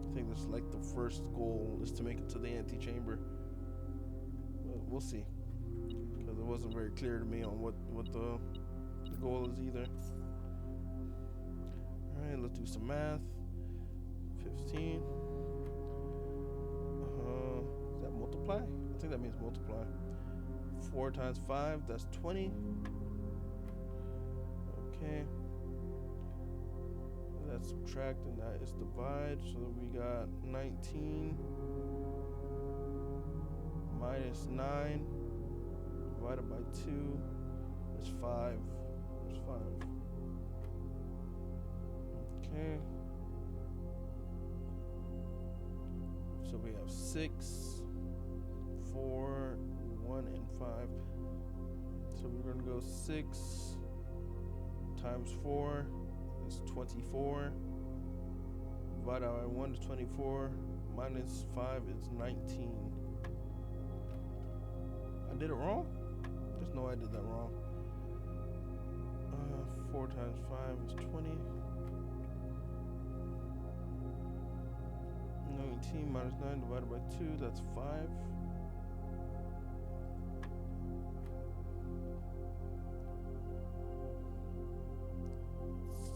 I think that's like the first goal is to make it to the antechamber. But we'll see, because it wasn't very clear to me on what the goal is either. Alright, let's do some math. 15. Is that multiply? I think that means multiply. 4 times 5, that's 20. Okay. That's subtract and that is divide. So we got 19 minus 9 divided by 2 is 5. There's 5. Okay. So we have 6, 4, 1, and 5. So we're going to go 6 times 4 is 24. Divided by 1 is 24. Minus 5 is 19. I did it wrong? There's no way I did that wrong. 4 times 5 is 20. 19 minus 9 divided by 2, that's 5.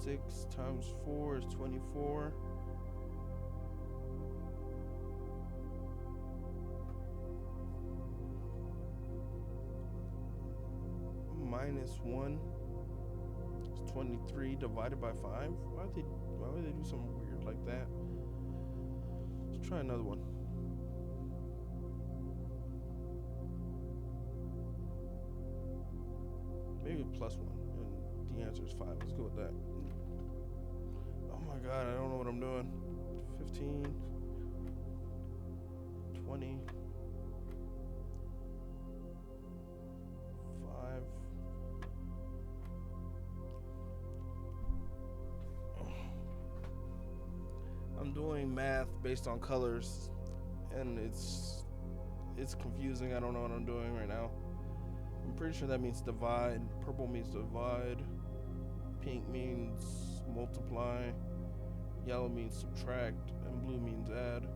6 times 4 is 24. Minus 1 is 23 divided by 5. Why would they do something weird like that? Let's try another one. Maybe plus 1. And the answer is 5. Let's go with that. Oh my god, I don't know what I'm doing. 15, 20, 5. I'm doing math based on colors, and it's confusing. I don't know what I'm doing right now. I'm pretty sure that means divide. Purple means divide. Pink means multiply. Yellow means subtract. And blue means add.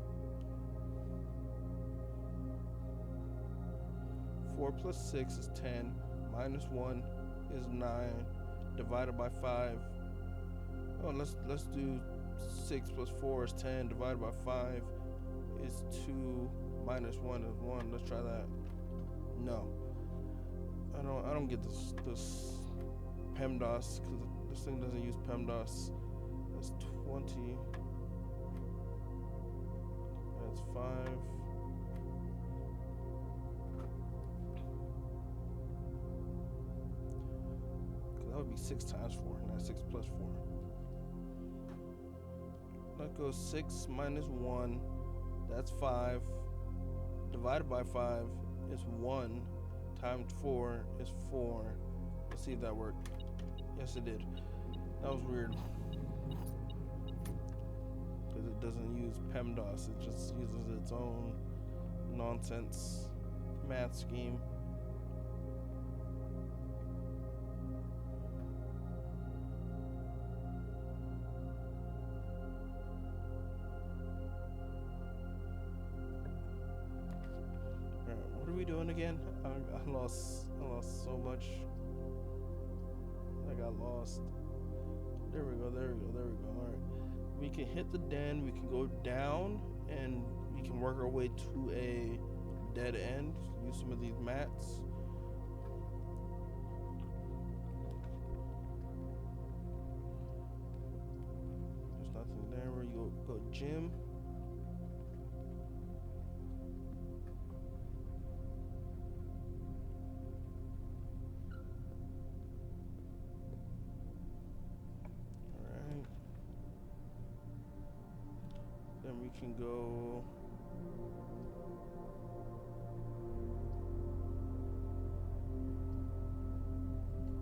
4 plus 6 is 10. Minus 1 is 9. Divided by 5. Oh, let's do 6 plus 4 is 10. Divided by 5 is 2. Minus 1 is 1. Let's try that. No. I don't get this PEMDAS, because this thing doesn't use PEMDAS. That's 20. That's 5. Because that would be 6 times 4, not 6 plus 4. That goes 6 minus 1. That's 5. Divided by 5 is 1. Times 4 is 4. Let's see if that worked. Yes, it did. That was weird. Because it doesn't use PEMDAS. It just uses its own nonsense math scheme. What are we doing again? I lost so much. I got lost. There we go. All right. We can hit the den. We can go down, and we can work our way to a dead end. Use some of these mats. There's nothing there. Where you go gym. Then we can go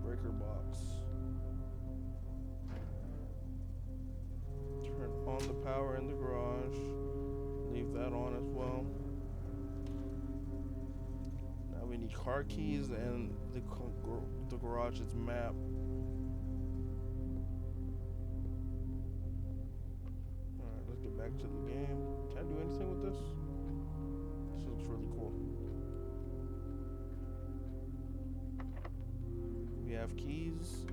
breaker box. Turn on the power in the garage. Leave that on as well. Now we need car keys and the garage's map. Back to the game. Can I do anything with this? This looks really cool. We have keys.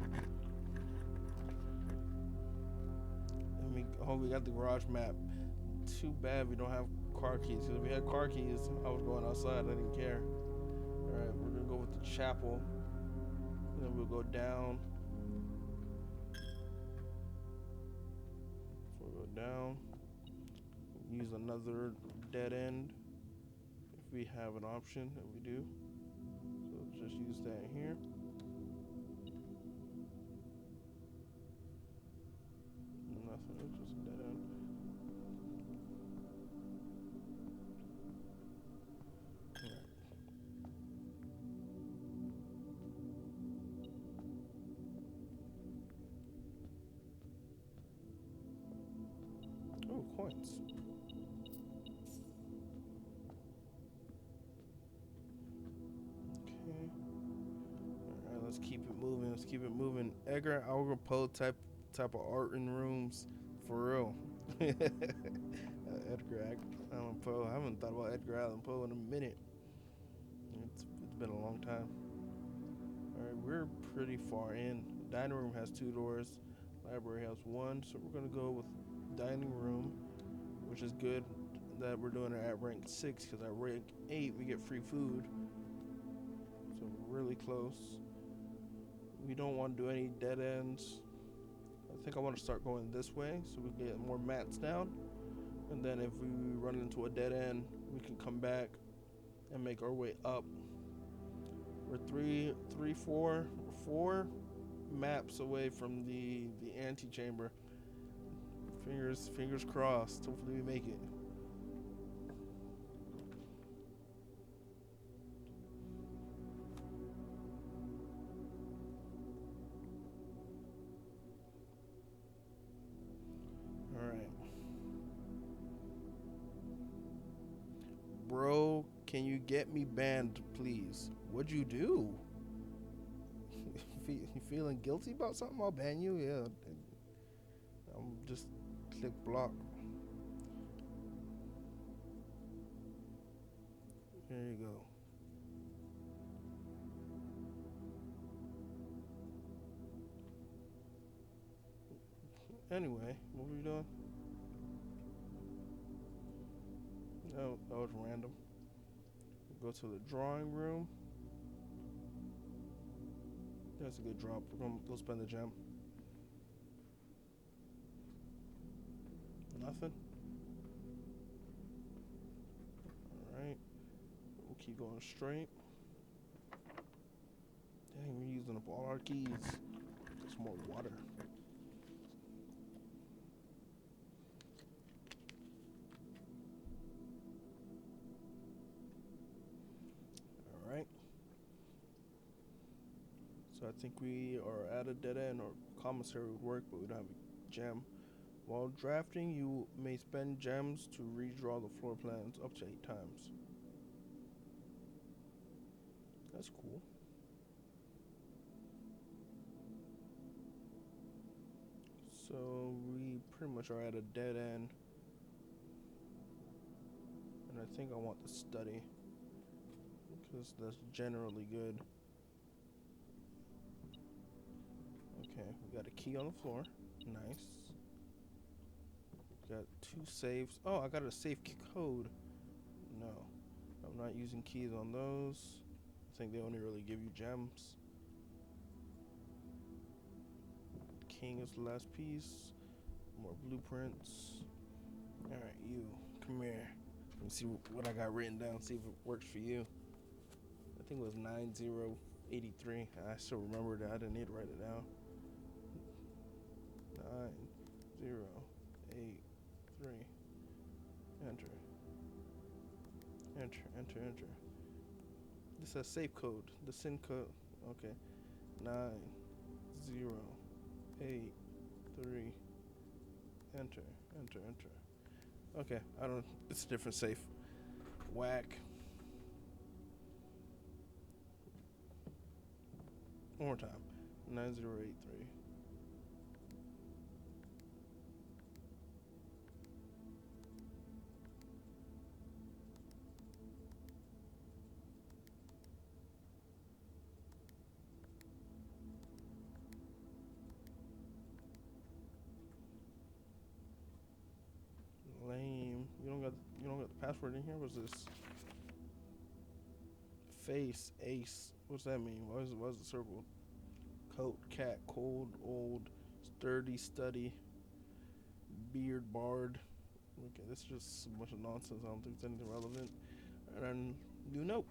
Oh, we got the garage map. Too bad we don't have car keys. Cause if we had car keys, I was going outside. I didn't care. All right, we're gonna go with the chapel. And then we'll go down. So we'll go down. Use another dead end if we have an option, and we do. So just use that here. Nothing, it's just a dead end. Oh, coins. Okay. Alright, let's keep it moving. Let's keep it moving. Edgar Allan Poe type of art in rooms. For real. Edgar Allan Poe. I haven't thought about Edgar Allan Poe in a minute. It's been a long time. Alright, we're pretty far in. Dining room has 2 doors. Library has 1. So we're gonna go with dining room, which is good that we're doing it at rank 6, because at rank 8 we get free food. So we're really close. We don't want to do any dead ends. I think I want to start going this way so we can get more mats down. And then if we run into a dead end, we can come back and make our way up. We're four maps away from the antechamber. Fingers crossed. Hopefully we make it. All right, bro. Can you get me banned, please? What'd you do? You feeling guilty about something? I'll ban you. Yeah. I'm just click block. There you go. Anyway, what were we doing? No, that was random. Go to the drawing room. That's a good drop. We're gonna go spend the gem. Nothing. Alright. We'll keep going straight. Dang, we're using up all our keys. Get some more water. Alright. So I think we are at a dead end, or commissary would work, but we don't have a gem. While drafting, you may spend gems to redraw the floor plans up to 8 times. That's cool. So we pretty much are at a dead end. And I think I want the study, because that's generally good. Okay, we got a key on the floor. Nice. Got 2 safes. Oh, I got a safe code. No, I'm not using keys on those. I think they only really give you gems. King is the last piece. More blueprints. Alright, you. Come here. Let me see what I got written down. See if it works for you. I think it was 9083. I still remember that. I didn't need to write it down. 9083. Enter. Enter. This says safe code. The SIN code. Okay. 9083. Enter. Okay. I don't. It's a different safe. Whack. One more time. 9083. in here? What's this? Face, ace. What's that mean? Why is the circle? Coat, cat, cold, old, sturdy, study, beard, bard. Okay, this is just a bunch of nonsense. I don't think it's anything relevant. And then, new note.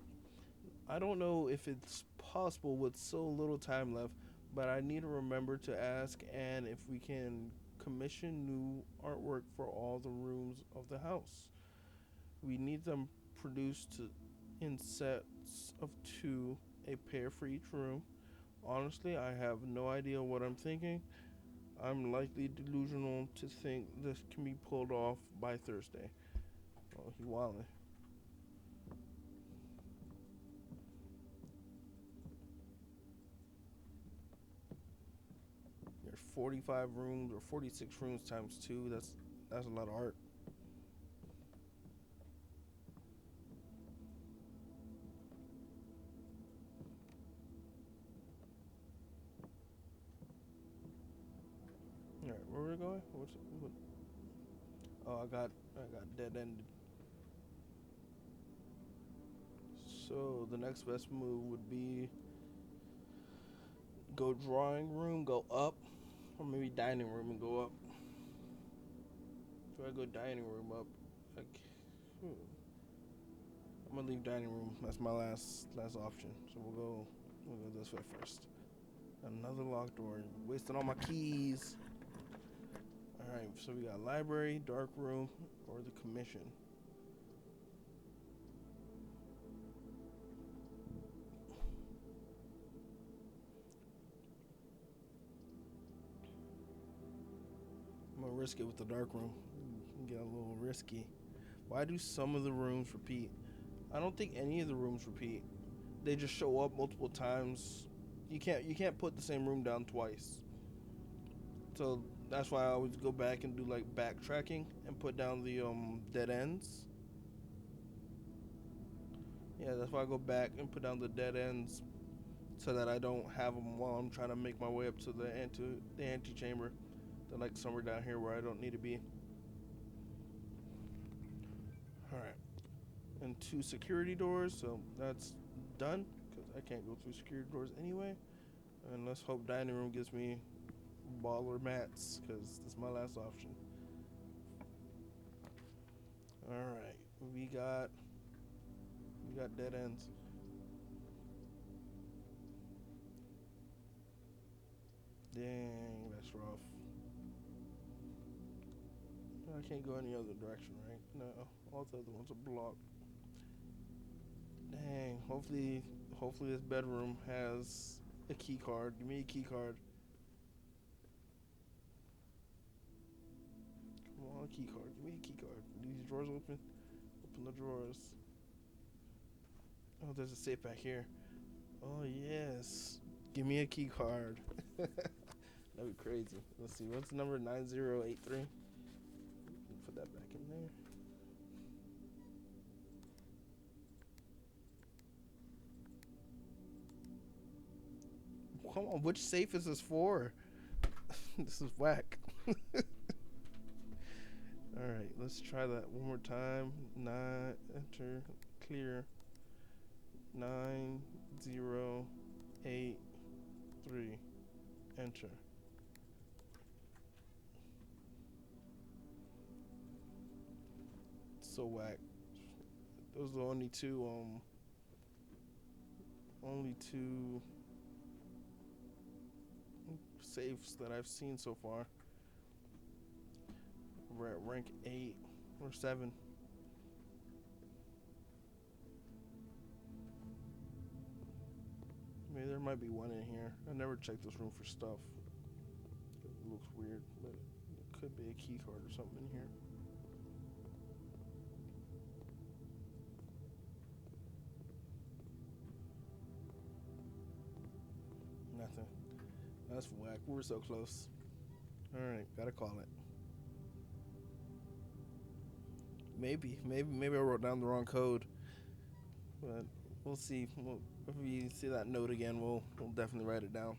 I don't know if it's possible with so little time left, but I need to remember to ask Anne if we can commission new artwork for all the rooms of the house. We need them produced in sets of two, a pair for each room. Honestly, I have no idea what I'm thinking. I'm likely delusional to think this can be pulled off by Thursday. Oh, he wildin'. There's 45 rooms or 46 rooms times two. That's a lot of art. All right, where are we going? What? Oh, I got dead ended. So the next best move would be go drawing room, go up, or maybe dining room and go up. So I go dining room up. Like, hmm. I'm gonna leave dining room. That's my last option. So we'll go this way first. Another locked door. Wasting all my keys. All right. So we got library, dark room, or the commission. I'm gonna risk it with the dark room. Get a little risky. Why do some of the rooms repeat? I don't think any of the rooms repeat. They just show up multiple times. You can't put the same room down twice. So that's why I always go back and do like backtracking and put down the dead ends. Yeah, that's why I go back and put down the dead ends so that I don't have them while I'm trying to make my way up to the antechamber. They're like somewhere down here where I don't need to be. All right, and two security doors, so that's done because I can't go through security doors anyway. And let's hope dining room gives me baller mats because that's my last option. All right, we got dead ends. Dang, that's rough. I can't go any other direction, right? No, all the other ones are blocked. Dang. Hopefully this bedroom has a key card. Give me a key card. Come on, key card. Give me a key card. These drawers open. Open the drawers. Oh, there's a safe back here. Oh yes. Give me a key card. That'd be crazy. Let's see. What's the number? 9083. Put that back in there. Come on, which safe is this for? This is whack. Alright, let's try that one more time. Enter, clear. 9083. Enter. So whack. Those are the only two safes that I've seen so far. We're at rank 8 or 7. Maybe there might be one in here. I never checked this room for stuff. It looks weird, but it could be a key card or something in here. Nothing. That's whack. We were so close. Alright, gotta call it. Maybe I wrote down the wrong code. But we'll see. If we see that note again, we'll definitely write it down.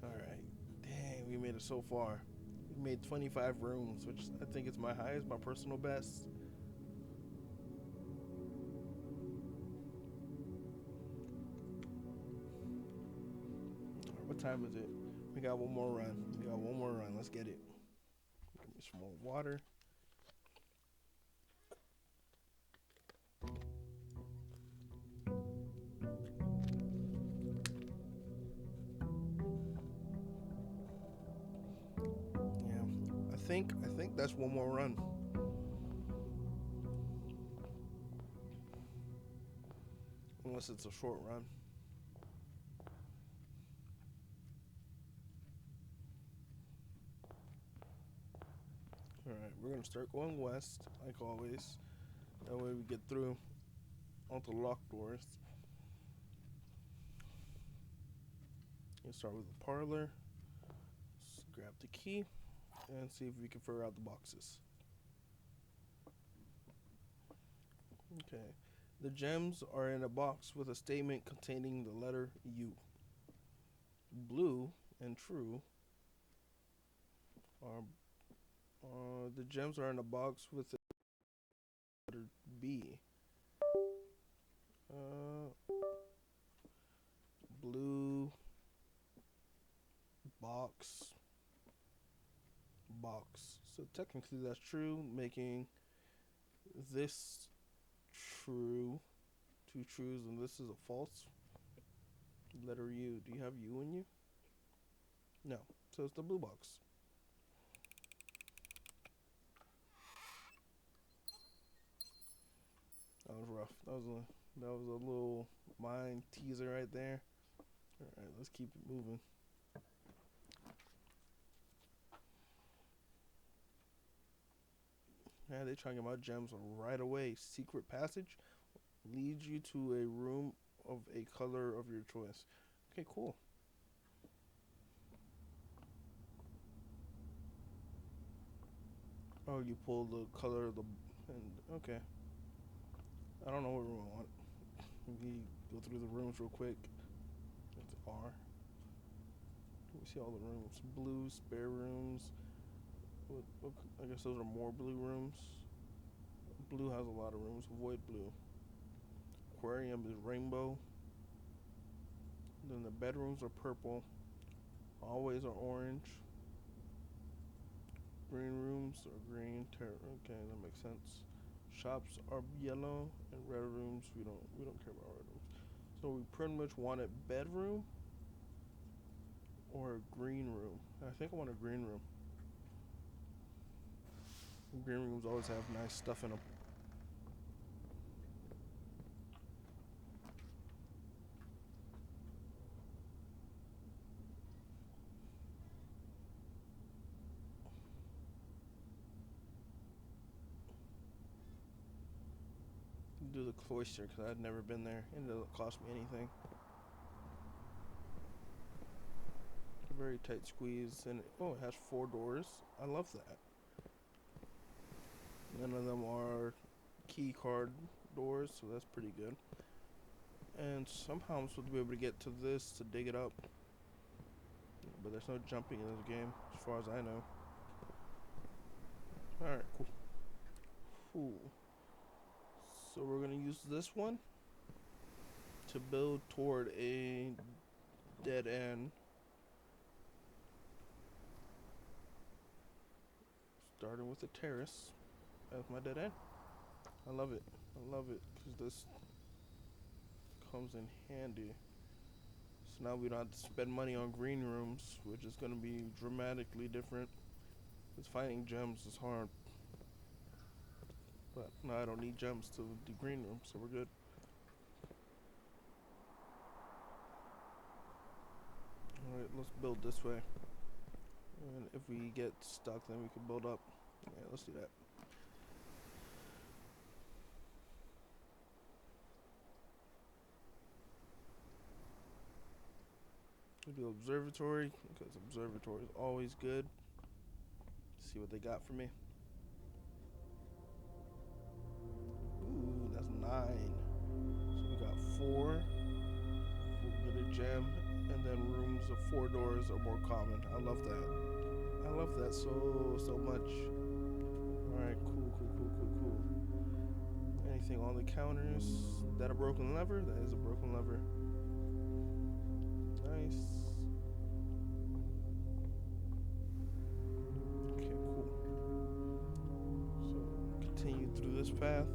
Alright. Dang, we made it so far. We made 25 rooms, which I think is my highest, my personal best. What time is it? We got one more run. We got one more run. Let's get it. Give me some more water. Yeah, I think that's one more run. Unless it's a short run. Alright, we're gonna start going west, like always. That way we get through all the locked doors. You start with the parlor. Let's grab the key and see if we can figure out the boxes. Okay. The gems are in a box with a statement containing the letter U. Blue and true are the gems are in a box with the letter B. Blue box box. So technically that's true, making this true, two trues, and this is a false. Letter U. Do you have U in you? No. So it's the blue box. That was rough. That was a little mind teaser right there. All right, let's keep it moving. Yeah, they talking about gems right away. Secret passage leads you to a room of a color of your choice. Okay, cool. Oh, you pull the color of the and okay. I don't know what room I want. We go through the rooms real quick. It's R. We see all the rooms. Blue spare rooms. I guess those are more blue rooms. Blue has a lot of rooms. Avoid blue. Aquarium is rainbow. Then the bedrooms are purple. Hallways are orange. Green rooms are green. Okay, that makes sense. Shops are yellow, and red rooms we don't care about red rooms. So we pretty much want a bedroom or a green room. I think I want a green room. Green rooms always have nice stuff in them. Do the cloister because I'd never been there and it doesn't cost me anything. Very tight squeeze, and it has 4 doors. I love that. None of them are key card doors, so that's pretty good. And somehow I'm supposed to be able to get to this to dig it up, but there's no jumping in this game, as far as I know. All right, cool. Cool. So we're gonna use this one to build toward a dead end. Starting with the terrace as my dead end. I love it. I love it because this comes in handy. So now we don't have to spend money on green rooms, which is going to be dramatically different. Because finding gems is hard. But now I don't need gems to do green rooms, so we're good. Alright, let's build this way. And if we get stuck, then we can build up. Yeah, let's do that. We do observatory, because observatory is always good. See what they got for me. Ooh, that's 9. So we got 4. We'll get a gem, and then rooms of 4 doors are more common. I love that. I love that so much. All right, cool. Anything on the counters? That a broken lever? That is a broken lever. Nice. Okay, cool. So continue through this path,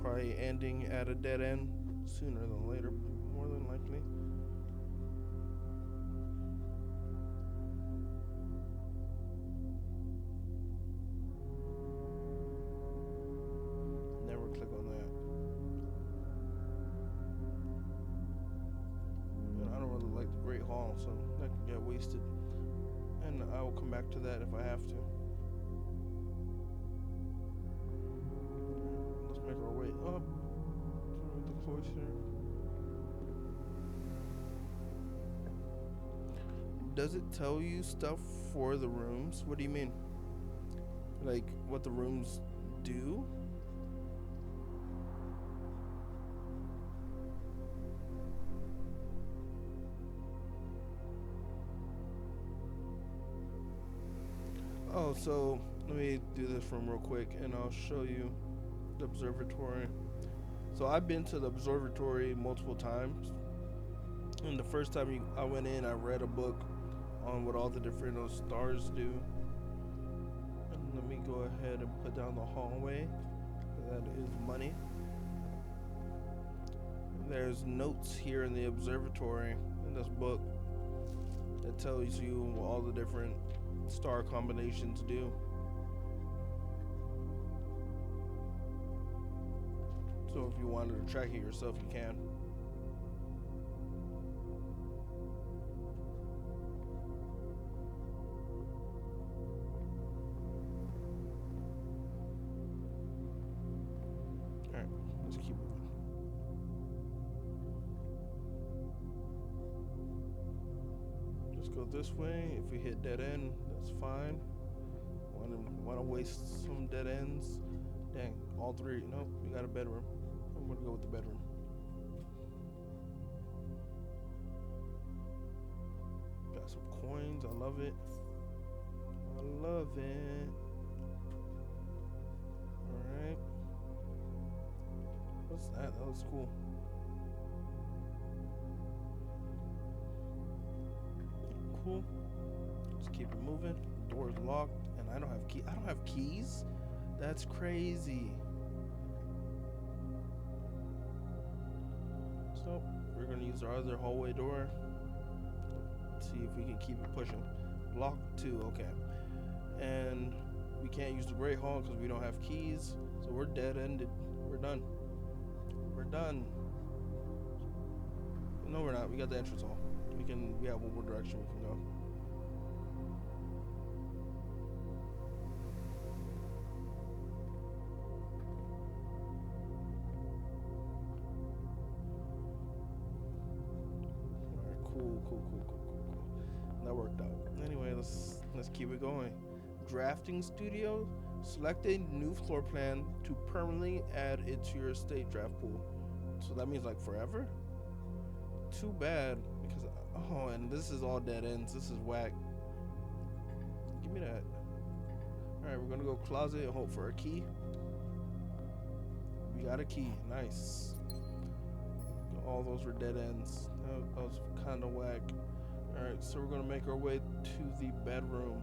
probably ending at a dead end sooner than later, more than likely. Never click on that. And I don't really like the Great Hall, so that can get wasted. And I will come back to that if I have to. Let's make our way up through the cloister. Does it tell you stuff for the rooms? What do you mean? Like what the rooms do? Oh, so let me do this room real quick and I'll show you the observatory. So I've been to the observatory multiple times. And the first time I went in, I read a book on what all the different stars do. And let me go ahead and put down the hallway. That is money. There's notes here in the observatory in this book that tells you all the different star combinations do. So if you wanted to track it yourself, you can. Alright, let's keep moving. Just go this way. If we hit dead end, that's fine. Want to waste some dead ends? Dang, all three. Nope, we got a bedroom. I'm gonna go with the bedroom. Got some coins. I love it. I love it. Alright. What's that? That was cool. Cool. Just keep it moving. Door's locked, and I don't have key. I don't have keys. That's crazy. So we're gonna use our other hallway door. See if we can keep it pushing. Locked too. Okay. And we can't use the Great Hall because we don't have keys. So we're dead ended. We're done. We're done. No, we're not. We got the entrance hall. We have one more direction we can go. Alright, cool. That worked out. Anyway, let's keep it going. Drafting studio. Select a new floor plan to permanently add it to your estate draft pool. So that means like forever? Too bad, because oh, and this is all dead ends. This is whack. Give me that. Alright, we're gonna go closet and hope for a key. We got a key. Nice. All those were dead ends. That was kind of whack. Alright, so we're gonna make our way to the bedroom.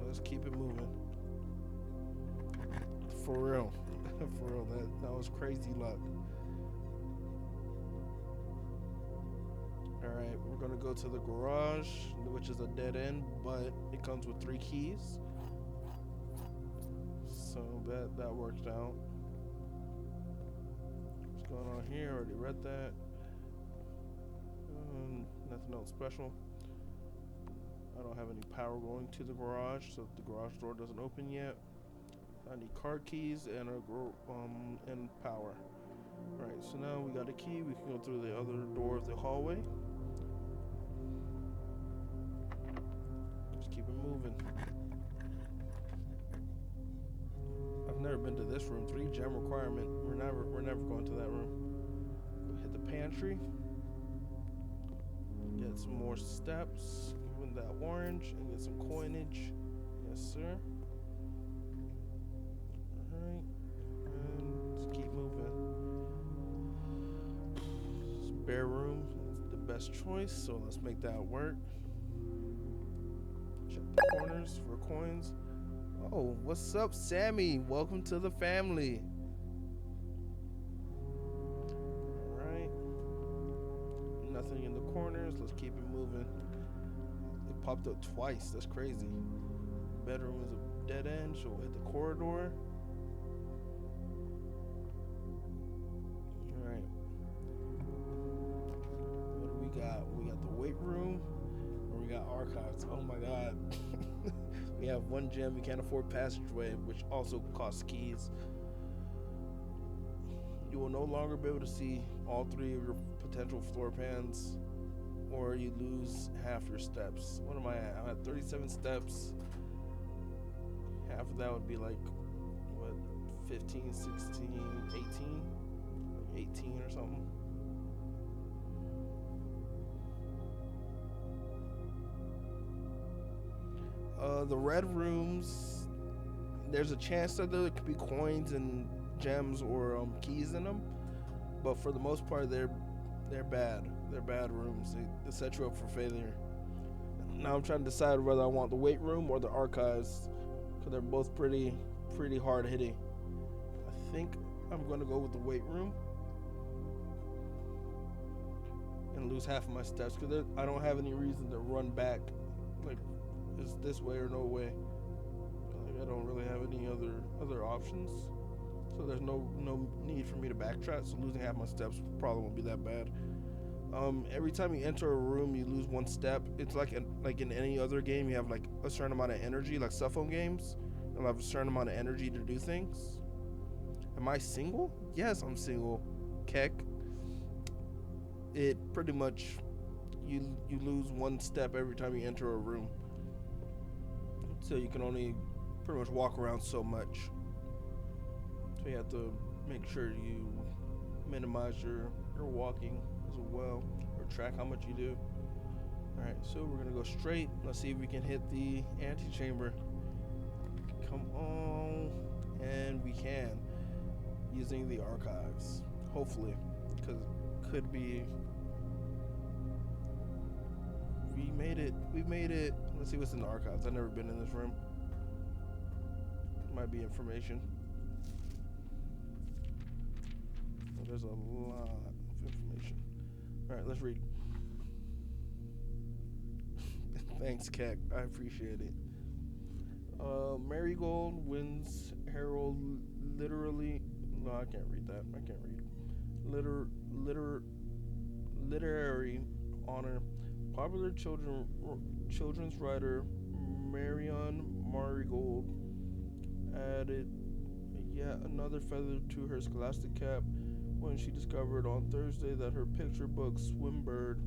Let's keep it moving. For real. For real, that was crazy luck. Alright, we're gonna go to the garage, which is a dead end, but it comes with 3 keys. So that worked out. What's going on here? Already read that. Nothing else special. I don't have any power going to the garage, so the garage door doesn't open yet. I need card keys and and power. Alright, so now we got a key. We can go through the other door of the hallway. Just keep it moving. this room. 3 gem requirement. We're never going to that room. Go hit the pantry. Get some more steps. Win that orange and get some coinage. Yes, sir. Alright. And just keep moving. Spare room is the best choice, so let's make that work. Check the corners for coins. Oh, what's up, Sammy? Welcome to the family. Alright. Nothing in the corners. Let's keep it moving. It popped up twice. That's crazy. Bedroom is a dead end, so we'll hit the corridor. Alright. What do we got? We got the weight room. Or we got archives. Oh my god. We have 1 gem. We can't afford passageway, which also costs keys. You will no longer be able to see all 3 of your potential floor pans, or you lose half your steps. What am I at? I'm at 37 steps. Half of that would be like, what, 15, 16, 18? Like 18 or something. The red rooms, there's a chance that there could be coins and gems or keys in them, but for the most part, they're bad. They're bad rooms. They set you up for failure. Now I'm trying to decide whether I want the weight room or the archives, because they're both pretty hard hitting. I think I'm gonna go with the weight room and lose half of my steps, because I don't have any reason to run back. Like, it's this way or no way. Like, I don't really have any other options, so there's no need for me to backtrack. So losing half my steps probably won't be that bad. Every time you enter a room, you lose 1 step. It's like in any other game, you have like a certain amount of energy, like cell phone games. You'll have a certain amount of energy to do things. Am I single? Yes, I'm single. Keck. It pretty much you lose 1 step every time you enter a room. So you can only pretty much walk around so much. So you have to make sure you minimize your walking as well, or track how much you do. Alright, so we're gonna go straight. Let's see if we can hit the antechamber. Come on. And we can, using the archives. Hopefully, because it could be. We made it. Let's see what's in the archives. I've never been in this room. Might be information. Oh, there's a lot of information. Alright, let's read. Thanks, Keck. I appreciate it. Marigold wins Herald literally. No, I can't read that. I can't read. Literary honor. Popular children's writer Marion Marigold added yet another feather to her scholastic cap when she discovered on Thursday that her picture book Swimbird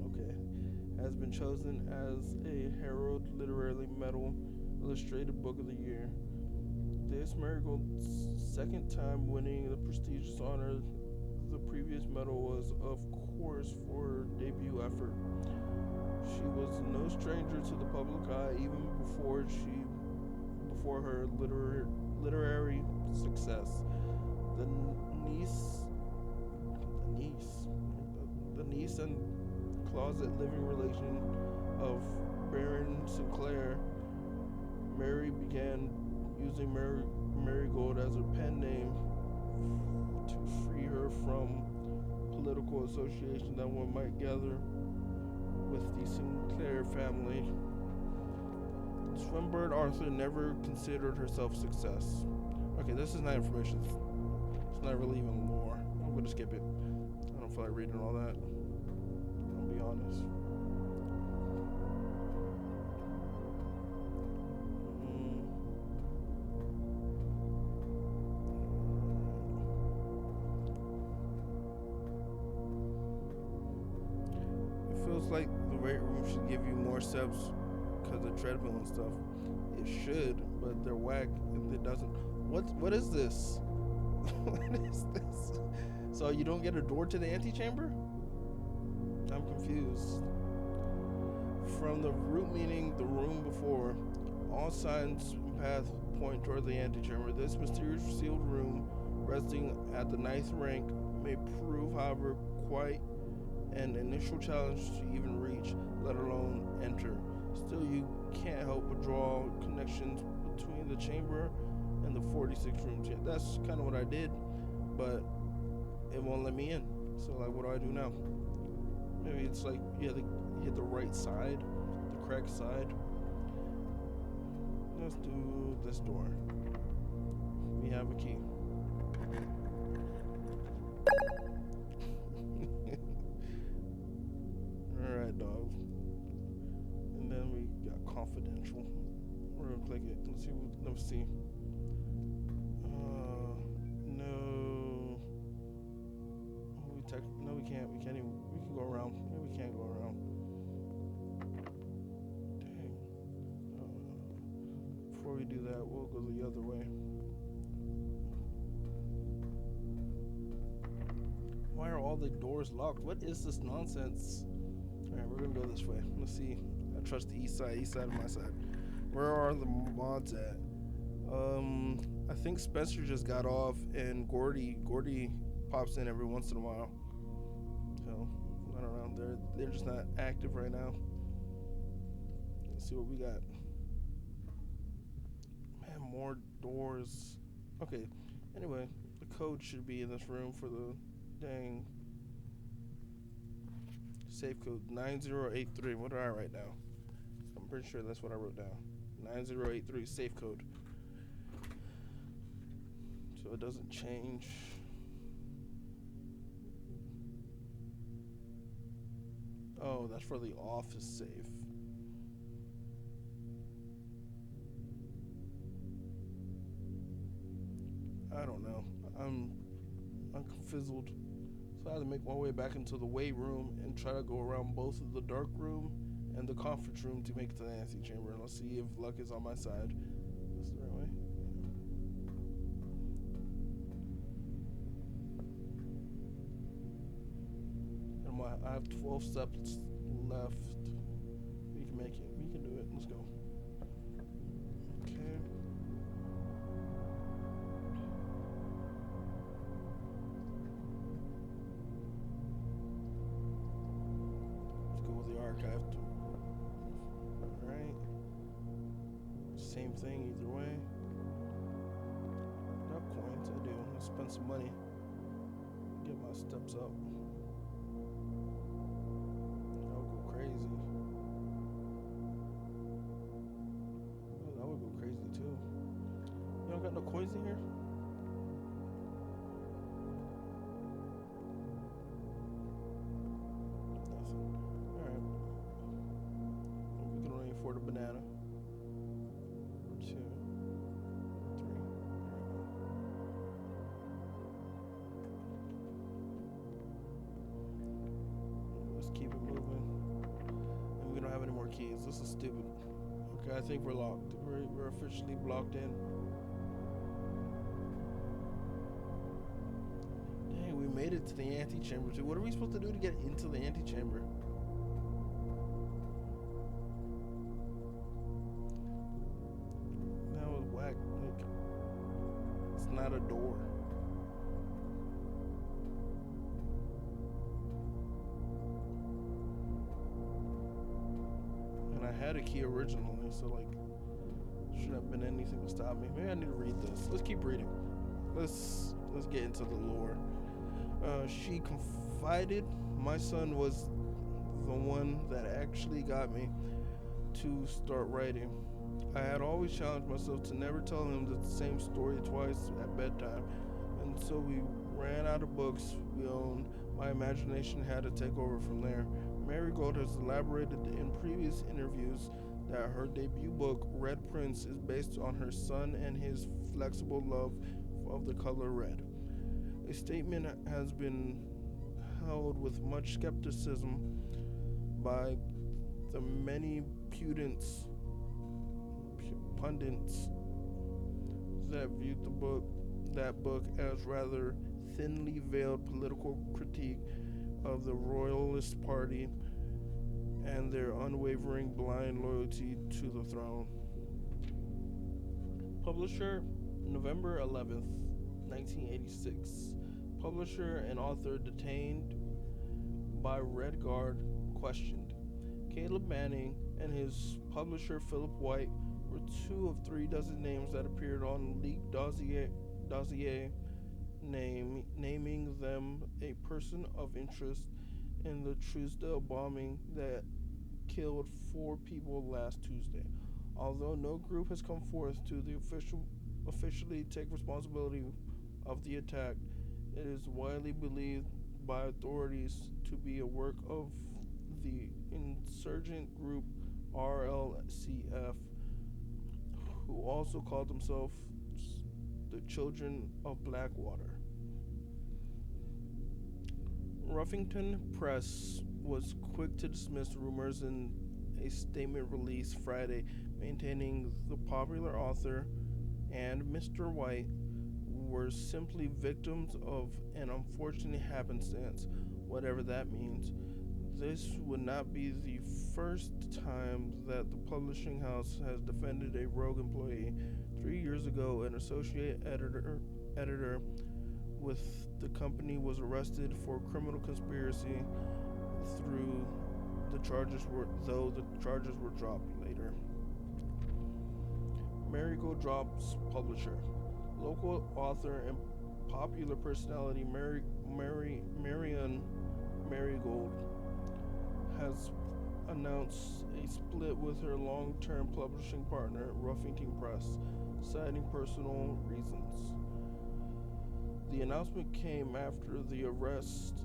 okay, has been chosen as a Herald Literary Medal Illustrated Book of the Year. This Marigold's 2nd time winning the prestigious honor. The previous medal was, of course, for her debut effort. She was no stranger to the public eye even before her literary success. The niece and closet living relation of Baron Sinclair, Mary began using Marigold as her pen name to free her from political association that one might gather with the Sinclair family. Swinburne Arthur never considered herself a success. Okay, this is not information. It's not really even lore. I'm going to skip it. I don't feel like reading all that. I'll be honest. It feels like the weight room should give you more steps because of treadmill and stuff. It should, but they're whack. It doesn't. What is this? What is this? So you don't get a door to the antechamber? I'm confused. From the root meaning the room before, all signs and paths point toward the antechamber. This mysterious sealed room, resting at the ninth rank, may prove, however, quite an initial challenge to even reach, let alone enter. Still, you can't help but draw connections between the chamber and the 46 rooms. Yeah, that's kind of what I did, but it won't let me in. So, like, what do I do now? Maybe it's like you hit the right side, the correct side. Let's do this door. We have a key. Alright, dog. And then we got confidential. We're gonna click it. Let's see. No. No, we can't. We can't even. We can go around. Yeah, we can't go around. Dang. Before we do that, we'll go the other way. Why are all the doors locked? What is this nonsense? Alright, we're gonna go this way. Let's see. I trust the east side of my side. Where are the mods at? I think Spencer just got off, and Gordy pops in every once in a while. So I don't know. They're just not active right now. Let's see what we got. Man, more doors. Okay. Anyway, the code should be in this room for the dang safe code 9083. What do I write now? I'm pretty sure that's what I wrote down. 9083 safe code. So it doesn't change. Oh, that's for the office safe. I don't know. I'm confizzled. So I have to make my way back into the weight room and try to go around both of the dark room and the conference room to make it to the antechamber. And let's see if luck is on my side. This is the right way. I have 12 steps left. We can make it. We can do it. Let's go. Okay. Let's go with the archive. Alright. Same thing either way. Got coins. I do. Let's spend some money. Get my steps up. Crazy. Oh, that would go crazy too. You don't got no coins in here? Nothing. Alright. We can only afford a banana. 2, 3. Let's keep it moving. We don't have any more keys. This is stupid. Okay, I think we're locked. We're officially blocked in. Dang, we made it to the antechamber too. What are we supposed to do to get into the antechamber? That was whack. Like, it's not a door. I had a key originally, so like shouldn't have been anything to stop me. Maybe I need to read this. Let's keep reading. Let's get into the lore. She confided my son was the one that actually got me to start writing. I had always challenged myself to never tell him the same story twice at bedtime, and so we ran out of books we owned. My imagination had to take over from there. Marigold has elaborated in previous interviews that her debut book, Red Prince, is based on her son and his flexible love of the color red. A statement has been held with much skepticism by the many pundits pundits that viewed that book as rather thinly veiled political critique of the Royalist Party and their unwavering blind loyalty to the throne. Publisher, November 11th, 1986. Publisher and author detained by Red Guard, questioned. Caleb Manning and his publisher Philip White were two of 3 dozen names that appeared on leaked dossier naming them a person of interest in the Truesdale bombing that killed 4 people last Tuesday. Although no group has come forth to officially take responsibility of the attack, it is widely believed by authorities to be a work of the insurgent group RLCF, who also called themselves the Children of Blackwater. Ruffington Press was quick to dismiss rumors in a statement released Friday, maintaining the popular author and Mr. White were simply victims of an unfortunate happenstance, whatever that means. This would not be the first time that the publishing house has defended a rogue employee. 3 years ago, an associate editor with the company was arrested for criminal conspiracy though the charges were dropped later. Marigold drops publisher. Local author and popular personality Marion Marigold has announced a split with her long-term publishing partner, Ruffington Press, citing personal reasons. The announcement came after the arrest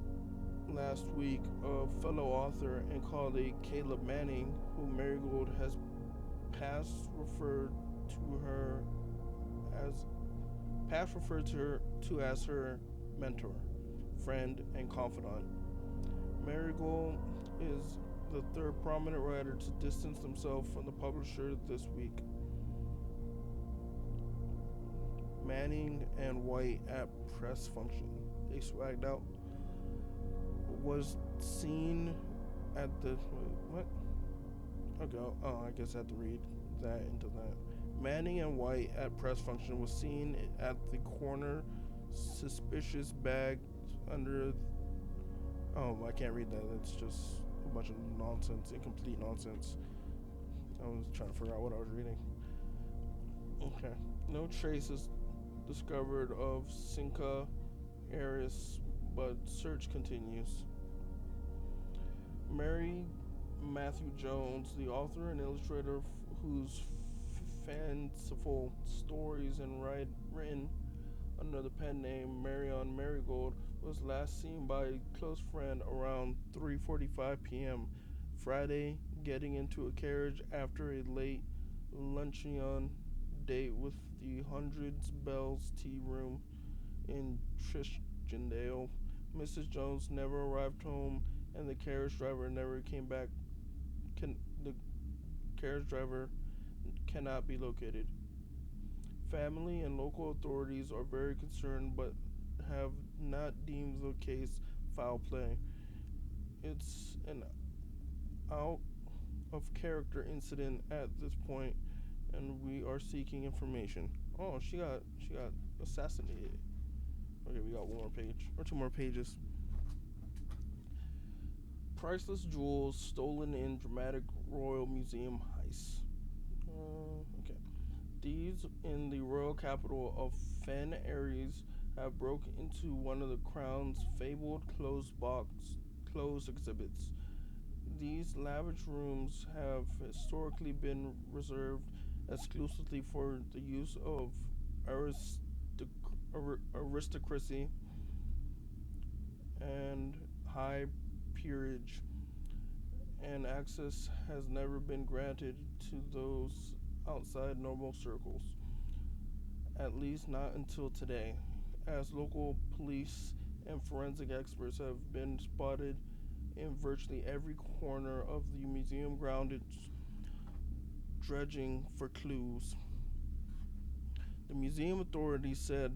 last week of fellow author and colleague Caleb Manning, who Marigold has past referred to as her mentor, friend, and confidant. Marigold is the third prominent writer to distance himself from the publisher this week. Manning and White at press function. They swagged out. Was seen at the what? Okay, I guess I have to read that into that. Manning and White at press function was seen at the corner, suspicious bag under. Oh, I can't read that. It's just a bunch of nonsense, incomplete nonsense. I was trying to figure out what I was reading. Okay. No traces discovered of Cinca Aris, but search continues. Mary Matthew Jones, the author and illustrator whose fanciful stories and written under the pen name Marion Marigold, was last seen by a close friend around 3:45 p.m. Friday, getting into a carriage after a late luncheon date with the Hundreds Bells Tea Room in Tristandael. Mrs. Jones never arrived home, and the carriage driver never came back. The carriage driver cannot be located. Family and local authorities are very concerned, but have not deemed the case foul play. It's an out of character incident at this point, and we are seeking information. Oh, she got assassinated. Okay, we got one more page or 2 more pages. Priceless jewels stolen in dramatic Royal Museum heist. Okay. Thieves in the royal capital of Fen Aries have broken into one of the Crown's fabled closed exhibits. These lavish rooms have historically been reserved exclusively for the use of aristocracy and high peerage, and access has never been granted to those outside normal circles, at least not until today, as local police and forensic experts have been spotted in virtually every corner of the museum grounds dredging for clues. The museum authorities said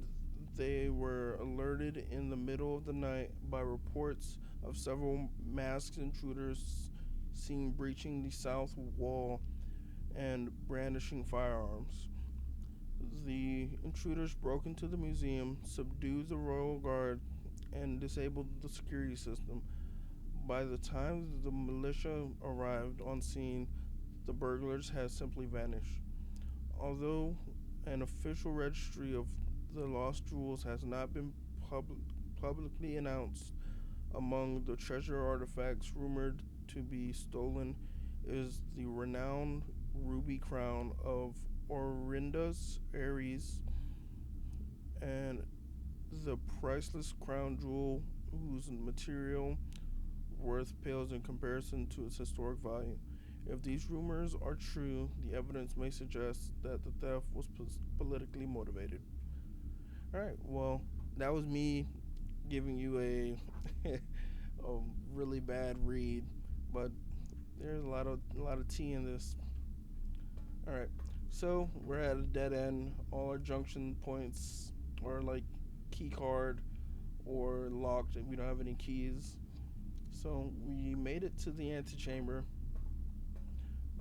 they were alerted in the middle of the night by reports of several masked intruders seen breaching the south wall and brandishing firearms. The intruders broke into the museum, subdued the royal guard, and disabled the security system. By the time the militia arrived on scene, the burglars had simply vanished. Although an official registry of the lost jewels has not been pub- publicly announced, among the treasure artifacts rumored to be stolen is the renowned ruby crown of Orindas Aries and the priceless crown jewel whose material worth pales in comparison to its historic value. If these rumors are true, the evidence may suggest that the theft was politically motivated. All right, well, that was me giving you a really bad read, but there's a lot of tea in this. All right, so we're at a dead end. All our junction points are like key card or locked, and we don't have any keys. So we made it to the antechamber,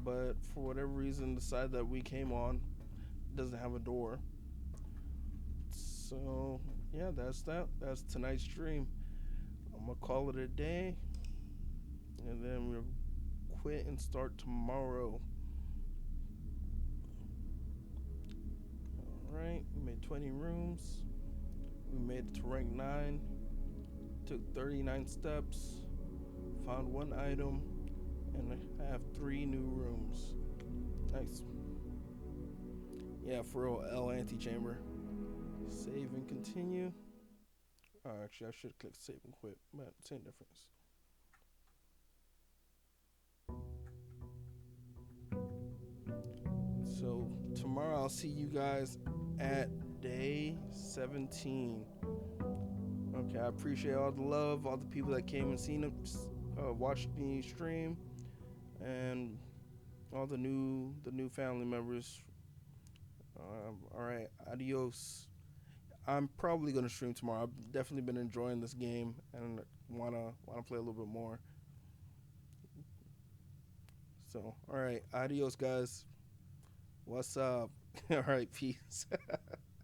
but for whatever reason, the side that we came on doesn't have a door. So yeah, that's that. That's tonight's stream. I'm gonna call it a day, and then we'll quit and start tomorrow. All right, we made 20 rooms. We made it to rank 9. Took 39 steps. Found one item, and I have 3 new rooms. Nice. Yeah, for real, L antechamber. Save and continue. Oh, actually, I should click save and quit, but same difference. So tomorrow I'll see you guys at day 17. Okay, I appreciate all the love, all the people that came and seen it, watched me stream, and all the new family members. All right, adios. I'm probably gonna stream tomorrow. I've definitely been enjoying this game and wanna play a little bit more. So, all right, adios, guys. What's up? All right, peace.